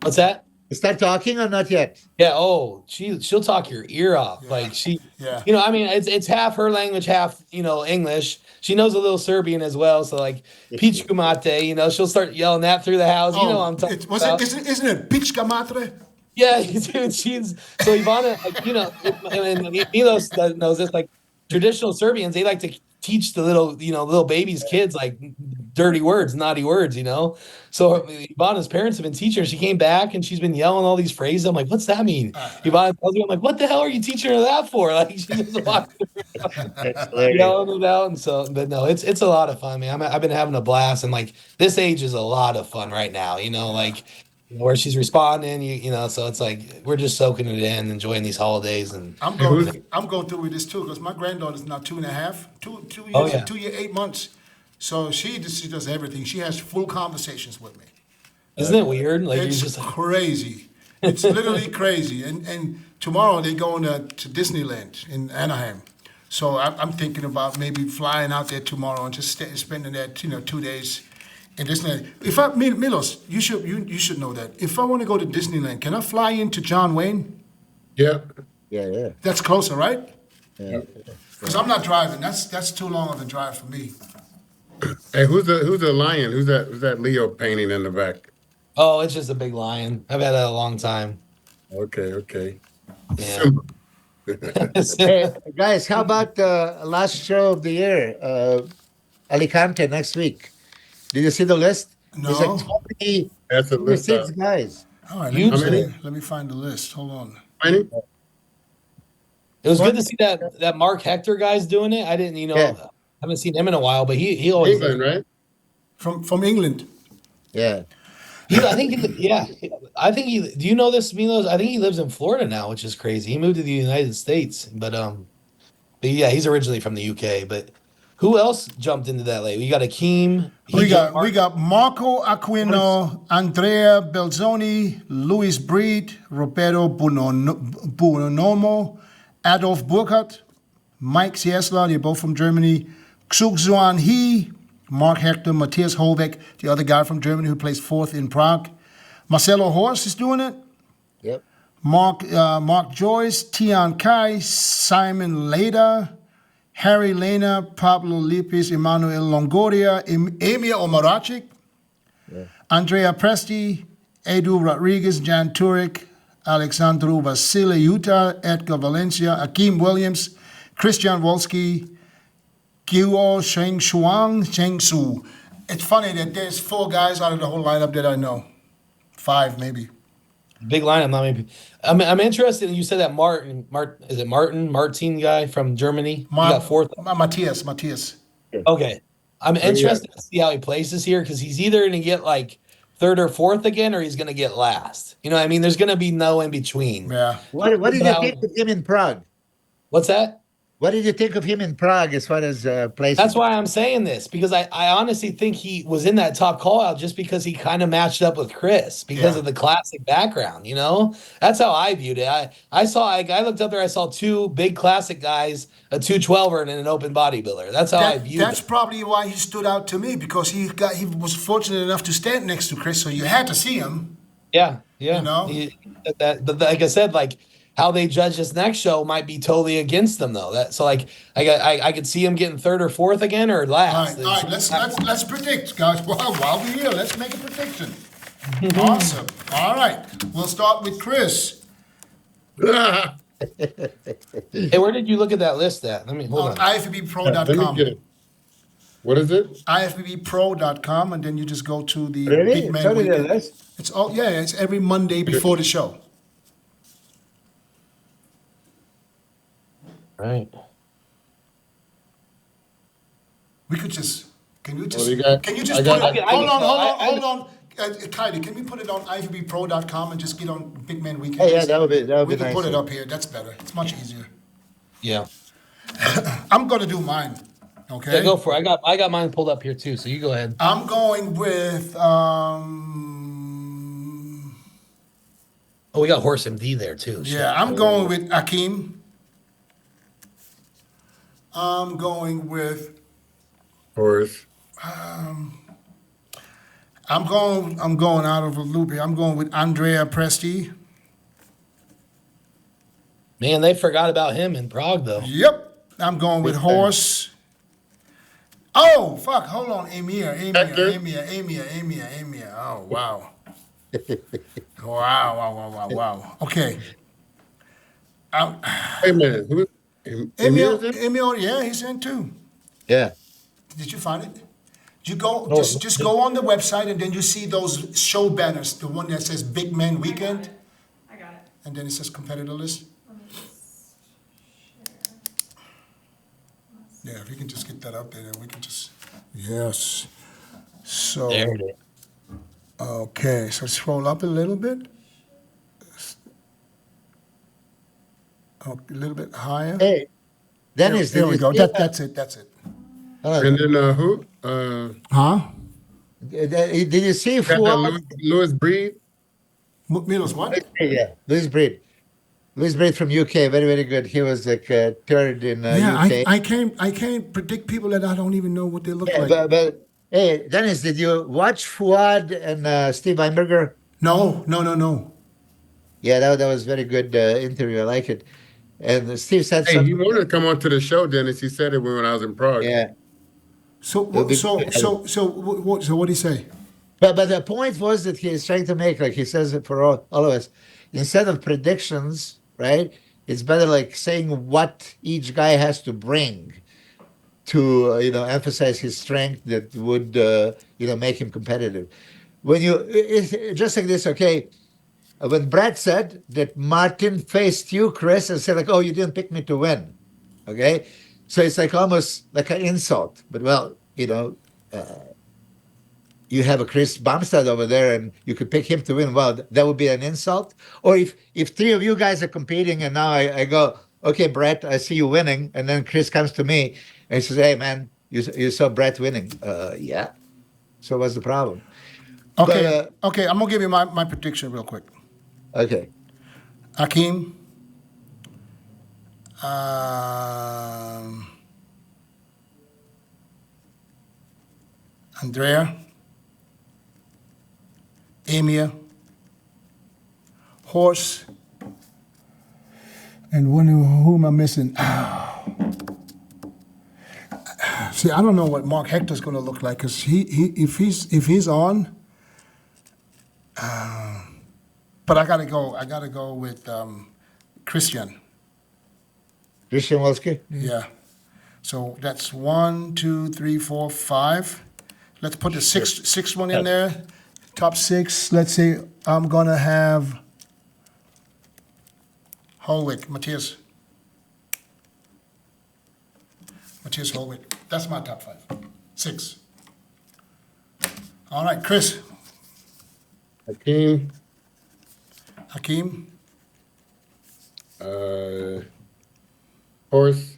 What's that? Start talking or not yet? Yeah. Oh, she'll talk your ear off. Yeah. Like Yeah. you know, I mean, it's half her language, half, you know, English. She knows a little Serbian as well. So like peach kumate, you know, she'll start yelling that through the house. You know what I'm talking about. Isn't it Pichka Matre? Yeah, dude, she's so Ivana, like, you know, and Milos knows this, like traditional Serbians, they like to teach the little, you know, little babies, kids like dirty words, naughty words, you know. So Ivana's parents have been teaching her. She came back and she's been yelling all these phrases. I'm like, what's that mean? Ivana tells me, I'm like, what the hell are you teaching her that for? Like she just walked yelling it out. And so, but no, it's a lot of fun, man. I've been having a blast, and like this age is a lot of fun right now, you know, like where she's responding, you know, so it's like we're just soaking it in, enjoying these holidays. And I'm going through with this too, because my granddaughter's now 2.5, 2 years, Oh, yeah. 2 year, 8 months. So she does everything. She has full conversations with me. isn't it weird? Like you're It's just like, crazy. It's literally crazy. And tomorrow they're going to Disneyland in Anaheim. So I'm thinking about maybe flying out there tomorrow and just spending that 2 days in Disneyland. If Milos, you should know that. If I want to go to Disneyland, can I fly into John Wayne? Yeah. Yeah. That's closer, right? Yeah. Because I'm not driving. That's too long of a drive for me. Hey, who's the lion? Who's that Leo painting in the back? oh, it's just a big lion. I've had that a long time. Okay. Yeah. Hey, guys, how about the last show of the year? Alicante next week. Did you see the list? There's No. like That's a list. 26 guys. All right, You- let me find the list. Hold on. Painting? It was good to see that Mark Hector guy's doing it. I didn't, you know, Yeah. haven't seen him in a while, but he always England, right? From England. Yeah. I think do you know this, Milos? I think he lives in Florida now, which is crazy. He moved to the United States, but yeah, he's originally from the UK. But who else jumped into that late? We got Akeem. We got Marco Aquino, Andrea Belzoni, Luis Breed, Roberto Buonomo, Adolf Burkhardt, Mike Ciesla, they're both from Germany, Xuan He, Mark Hector, Matthias Holbeck, the other guy from Germany who plays fourth in Prague. Marcelo Horst is doing it. Yep. Mark Joyce, Tian Kai, Simon Leda, Harry Lena, Pablo Lipis, Emmanuel Longoria, Emir Omaracic, Andrea Presti, Edu Rodriguez, Jan Turek, Alexandru Vasiliuta, Edgar Valencia, Akeem Williams, Christian Wolski, Guo Sheng Su. It's funny that there's 4 guys out of the whole lineup that I know. 5 maybe. big lineup. Not many. I'm interested. You said that Martin guy from Germany. He got fourth. Matthias. Okay. I'm interested to see how he places here, because he's either going to get like third or fourth again, or he's going to get last. You know what I mean? There's going to be no in between. Yeah. What did you think of him in Prague? What's that? What did you think of him in Prague as far as placing? That's why I'm saying this, because I honestly think he was in that top call out just because he kind of matched up with Chris because of the classic background, you know? That's how I viewed it. I looked up there, I saw 2 big classic guys, a 212er and an open bodybuilder. That's how I viewed That's it. probably why he stood out to me, because he was fortunate enough to stand next to Chris, so you had to see him. Yeah. You know? But like I said, like how they judge this next show might be totally against them though. I could see him getting third or fourth again or last. All right. Let's predict, guys. While we're here, let's make a prediction. Awesome. All right. We'll start with Chris. Hey, where did you look at that list at? Let me hold on. Let me ifbbpro.com. get it. What is it? ifbbpro.com, and then you just go to the Really? Big Man It's only the Weekend. list? It's every Monday before the show. Right. We could just. Can you just? Well, you got- can you just I put got- it? I Hold can- on. Kylie, can we put it on ifbbpro.com and just get on Big Man Weekend? Hey, yeah, that would be We can nice. put it up here. That's better. It's much easier. Yeah. I'm gonna do mine. Okay. Yeah, go for it. I got mine pulled up here too, so you go ahead. I'm going with Oh, we got Horse MD there too. Shit. Yeah, I'm going with Akeem. I'm going with Horse. I'm going out of a loop here. I'm going with Andrea Presti. Man, they forgot about him in Prague though. Yep. I'm going with Horse. Oh, fuck. Hold on. Amir. Hector. Oh, wow. Wow. Okay. Wait a minute. Who? Emir's in? Emil, yeah, he's in too. Yeah. Did you find it? You go, No. just go on the website and then you see those show banners, the one that says Big Men Weekend, I got it. and then it says competitor list. Let me just share. Yeah, if we can just get that up there, then we can just, yes. So, There it is. okay, so scroll up a little bit. A little bit higher. Hey, Dennis, There did we you go. see That's it. And then who? Huh? Did you see Got that Fuad? Louis Breed. Milos, what? Yeah, Louis Breed. Louis Breed from UK, very, very good. He was like third in Yeah, UK. I can't predict people that I don't even know what they look Yeah, like. but hey, Dennis, did you watch Fuad and Steve Weinberger? No. Yeah, that was very good interview. I like it. And Steve said Hey, he something. wanted to come on to the show, Dennis. He said it when I was in Prague. Yeah, So what do you say? but the point was that he is trying to make, like he says it for all of us, instead of predictions, right? It's better like saying what each guy has to bring to emphasize his strength that would make him competitive. When it's just like this, okay. When Brad said that Martin faced you, Chris, and said like, "Oh, you didn't pick me to win," okay, so it's like almost like an insult. But well, you have a Chris Bumstead over there, and you could pick him to win. Well, that would be an insult. Or if three of you guys are competing, and now I go, "Okay, Brett, I see you winning," and then Chris comes to me and he says, "Hey, man, you saw Brett winning." Yeah. So what's the problem? Okay, But, okay, I'm gonna give you my prediction real quick. Okay. Hakeem, Andrea, Amia, Horse, and who am I missing? See, I don't know what Mark Hector's going to look like because if he's on. But I gotta go with Christian. Christian Wolski? Yeah. So that's 1, 2, 3, 4, 5. Let's put the sixth one in there. Top 6. Let's say I'm gonna have Holwick, Matthias Holwick. That's my top 5. 6. All right, Chris. Hakeem. Horse.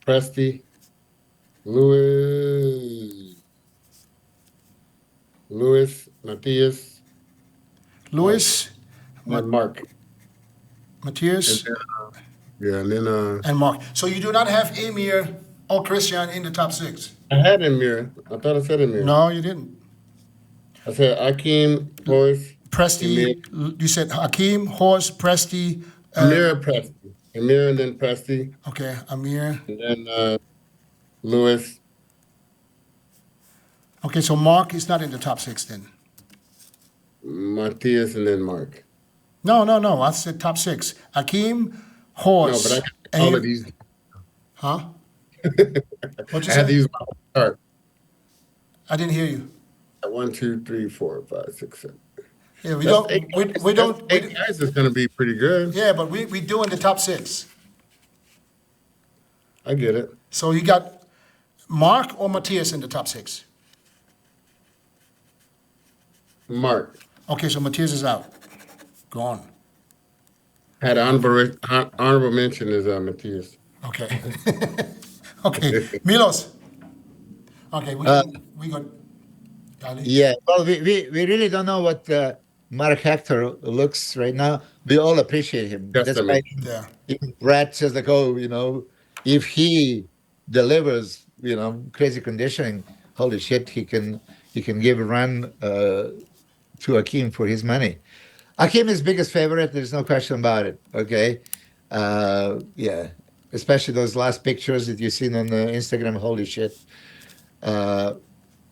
Presti. Louis. Matthias. Lewis, And Mark. Matthias, And then and Mark. So you do not have Emir or Christian in the top 6? I had Emir. I thought I said Emir. No, you didn't. I said Hakeem, Horse, Presti, you said Hakeem, Horse, Presti. Emir, and Presti. Emir and then Presti. Okay, Amir. And then Louis. Okay, so Mark is not in the top 6 then. Matthias and then Mark. No. I said top 6. Hakeem, No, Horse. but I got all of these. Huh? What'd you I had to say? use my chart. I didn't hear you. 1, 2, 3, 4, 5, 6, 7. Yeah, we That's don't. eight We, guys. we don't. That's eight We, guys is going to be pretty good. yeah, but we doing the top 6. I get it. So you got Mark or Matthias in the top 6. Mark Okay, so Matthias is out. Gone. had an honorable mention as Matthias. Okay. Okay, Milos. Okay, we good. Got it? Yeah. Well, we really don't know what Mark Hector looks right now, we all appreciate him. That's why Definitely. Yeah. even Brad says like, oh, if he delivers, crazy conditioning, holy shit, he can give a run to Akeem for his money. Akeem is biggest favorite. There's no question about it. Okay, yeah, especially those last pictures that you've seen on the Instagram. Holy shit. Uh,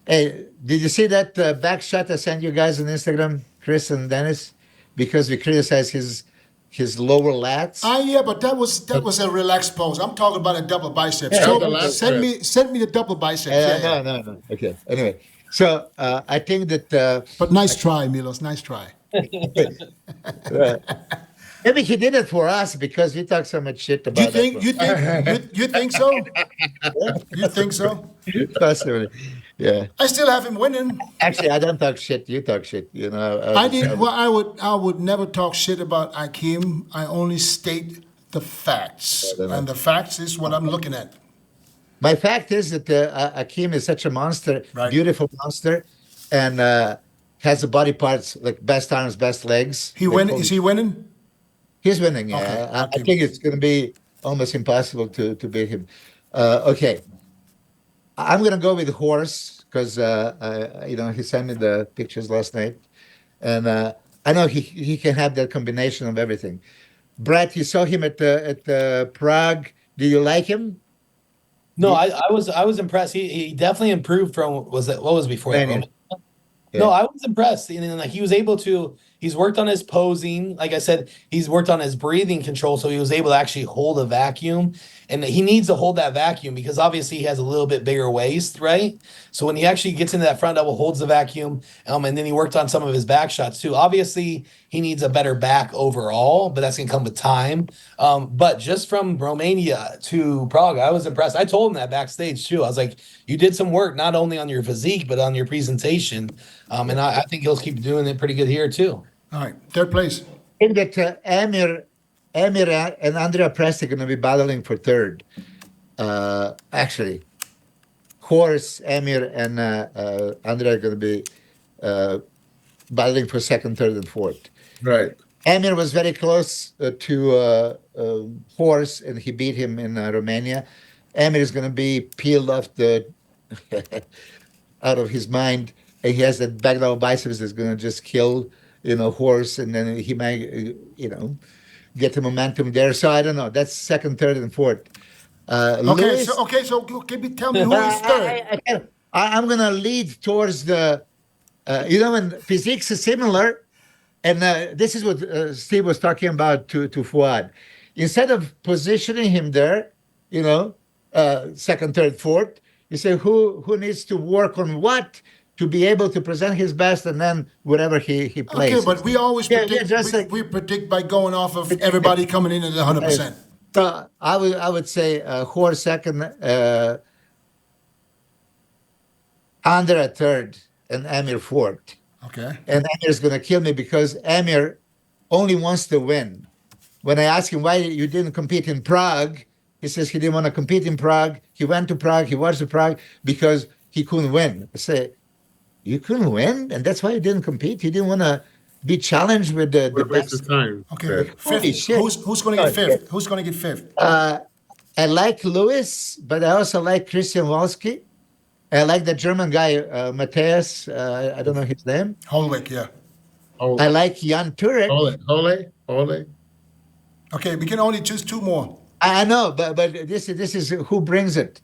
Hey, did you see that back shot I sent you guys on Instagram, Chris and Dennis? Because we criticized his lower lats. Yeah, but that was a relaxed pose. I'm talking about a double bicep. Yeah, That was So the last send me the double biceps. Yeah, yeah. No. Okay. Anyway, so I think that But nice try, Milos. Nice try. uh, maybe he did it for us because we talk so much shit about You think that. you think so? You think so? Possibly. Yeah. I still have him winning. Actually, I don't talk shit. You talk shit. I did. Well, I would never talk shit about Akeem. I only state the facts, and the facts is what I'm looking at. My fact is that Akeem is such a monster, Right. beautiful monster, and has the body parts like best arms, best legs. He Like, win? holy- Is he winning? He's winning. Yeah, Okay, I Akeem. think it's going to be almost impossible to beat him. Okay, I'm going to go with horse because he sent me the pictures last night, and I know he can have that combination of everything. Brett, you saw him at Prague. Do you like him? No, I was impressed. He definitely improved from what was before that? Romania. No, Yeah. I was impressed. And then, like, he was able to, he's worked on his posing. Like I said, he's worked on his breathing control. So he was able to actually hold a vacuum. And he needs to hold that vacuum because obviously he has a little bit bigger waist, right? So when he actually gets into that front double, holds the vacuum, and then he worked on some of his back shots too. Obviously, he needs a better back overall, but that's gonna come with time. But just from Romania to Prague, I was impressed. I told him that backstage too. I was like, you did some work not only on your physique, but on your presentation. And I think he'll keep doing it pretty good here too. All right, third place. I think that Amir and Andrea Presti are going to be battling for third. Actually, Horse, Amir, and Andrea are going to be battling for second, third, and fourth. Right. Amir was very close to Horse, and he beat him in Romania. Amir is going to be peeled off the out of his mind, and he has that back double biceps that's going to just kill Horse, and then he might get the momentum there. So I don't know. That's second, third, and fourth. Lewis, So can you tell me who is third? I'm going to lead towards the, when physiques is similar, and this is what Steve was talking about to Fuad. Instead of positioning him there, second, third, fourth, you say who needs to work on what to be able to present his best, and then whatever he plays. Okay, but we always predict. just like- we predict by going off of everybody coming in at 100%. So I would say Horse second, Andrea third, and Amir fourth. Okay. And Amir's going to kill me because Amir only wants to win. When I asked him why you didn't compete in Prague, he says he didn't want to compete in Prague. He went to Prague, he watched the Prague because he couldn't win. I say, you couldn't win? And that's why you didn't compete? You didn't want to be challenged with the What a waste best? of time. Okay. Yeah. Holy Fifth. shit. Who's going to get fifth? Who's going to get fifth? I like Lewis, but I also like Christian Wolski. I like the German guy, Matthias. I don't know his name. Holwick. Yeah. Oh, I like Jan Turek. Ole. Okay, we can only choose two more. I know, but this is who brings it.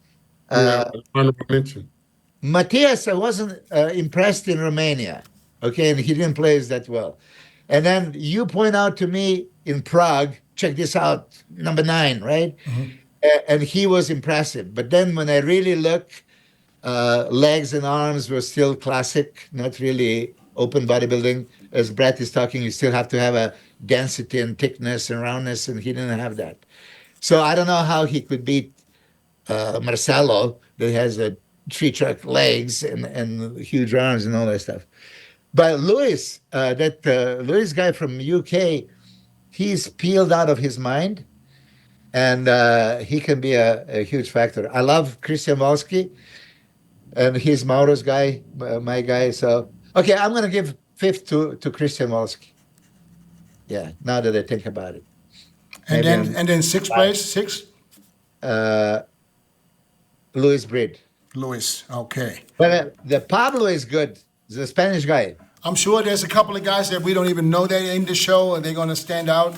Yeah, honorable mention. Matthias, I wasn't impressed in Romania, okay, and he didn't play that well. And then you point out to me in Prague, check this out, number 9, right? And he was impressive. But then when I really look, legs and arms were still classic, not really open bodybuilding. As Brett is talking, you still have to have a density and thickness and roundness, and he didn't have that. So I don't know how he could beat Marcelo, that has a tree-truck legs and huge arms and all that stuff. But Lewis, that Lewis guy from UK, he's peeled out of his mind, and he can be a huge factor. I love Christian Wolski, and he's Mauro's guy, my guy. So, okay, I'm going to give fifth to Christian Wolski. Yeah, now that I think about it. And Maybe then sixth place, sixth? Louis Breed. Luis, okay. But the Pablo is good. The Spanish guy. I'm sure there's a couple of guys that we don't even know they're in the show, and they're going to stand out.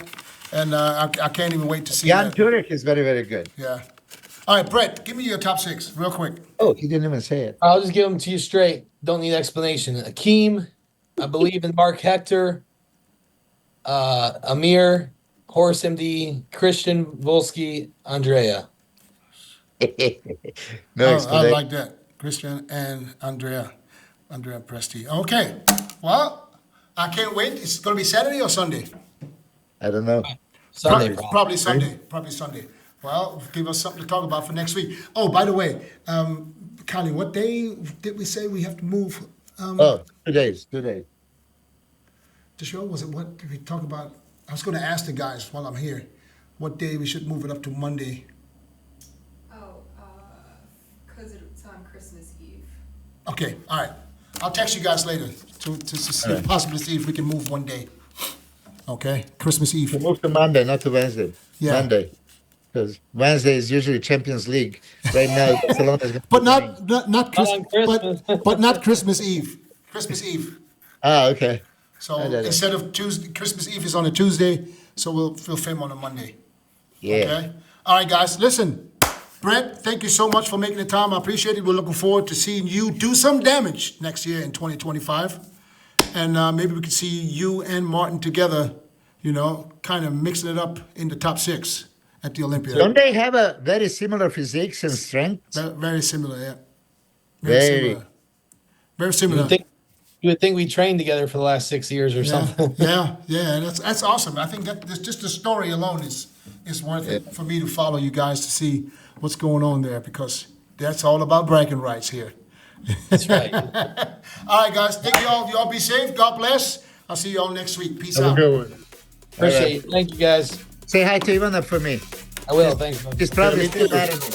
And I can't even wait to see Jan that. Turek is very, very good. Yeah. All right, Brett, give me your top six real quick. Oh, he didn't even say it. I'll just give them to you straight. Don't need explanation. Akeem, I believe in Mark Hector, Amir, Horace MD, Christian Volsky, Andrea. No I explanation. like that. Christian and Andrea Presti. Okay. Well, I can't wait. It's going to be Saturday or Sunday? I don't know. Sunday, Probably Sunday. Probably Sunday. Well, give us something to talk about for next week. Oh, by the way, Connie, what day did we say we have to move 2 days. 2 days. the show? Was it what did we talk about? I was going to ask the guys while I'm here, what day we should move it up to Monday. Oh, because it's on Christmas Eve. Okay, all right. I'll text you guys later to see, All right. possibly see if we can move one day. Okay, Christmas Eve. Move to Monday, not to Wednesday. Yeah. Monday. Because Wednesday is usually Champions League. Right now, Barcelona is going But not Christmas, Christmas. but not Christmas Eve. Christmas Eve. Ah, okay. So I did it. instead of Tuesday, Christmas Eve is on a Tuesday, so we'll film on a Monday. Yeah. Okay. All right, guys. Listen, Brett, thank you so much for making the time. I appreciate it. We're looking forward to seeing you do some damage next year in 2025, and maybe we can see you and Martin together. You know, kind of mixing it up in the top six at the Olympia. Don't they have a very similar physiques and strength? Very similar, yeah. Very. Very You similar. would think we trained together for the last 6 years or something. Yeah. That's awesome. I think that just the story alone is worth it for me to follow you guys to see what's going on there, because that's all about bragging rights here. That's right. All right, guys. Thank you all. You all be safe. God bless. I'll see you all next week. Peace Have a out. good one. Appreciate it. Thank you, guys. Say hi to Ivana for me. I will. Thanks. man. She's probably still mad at me.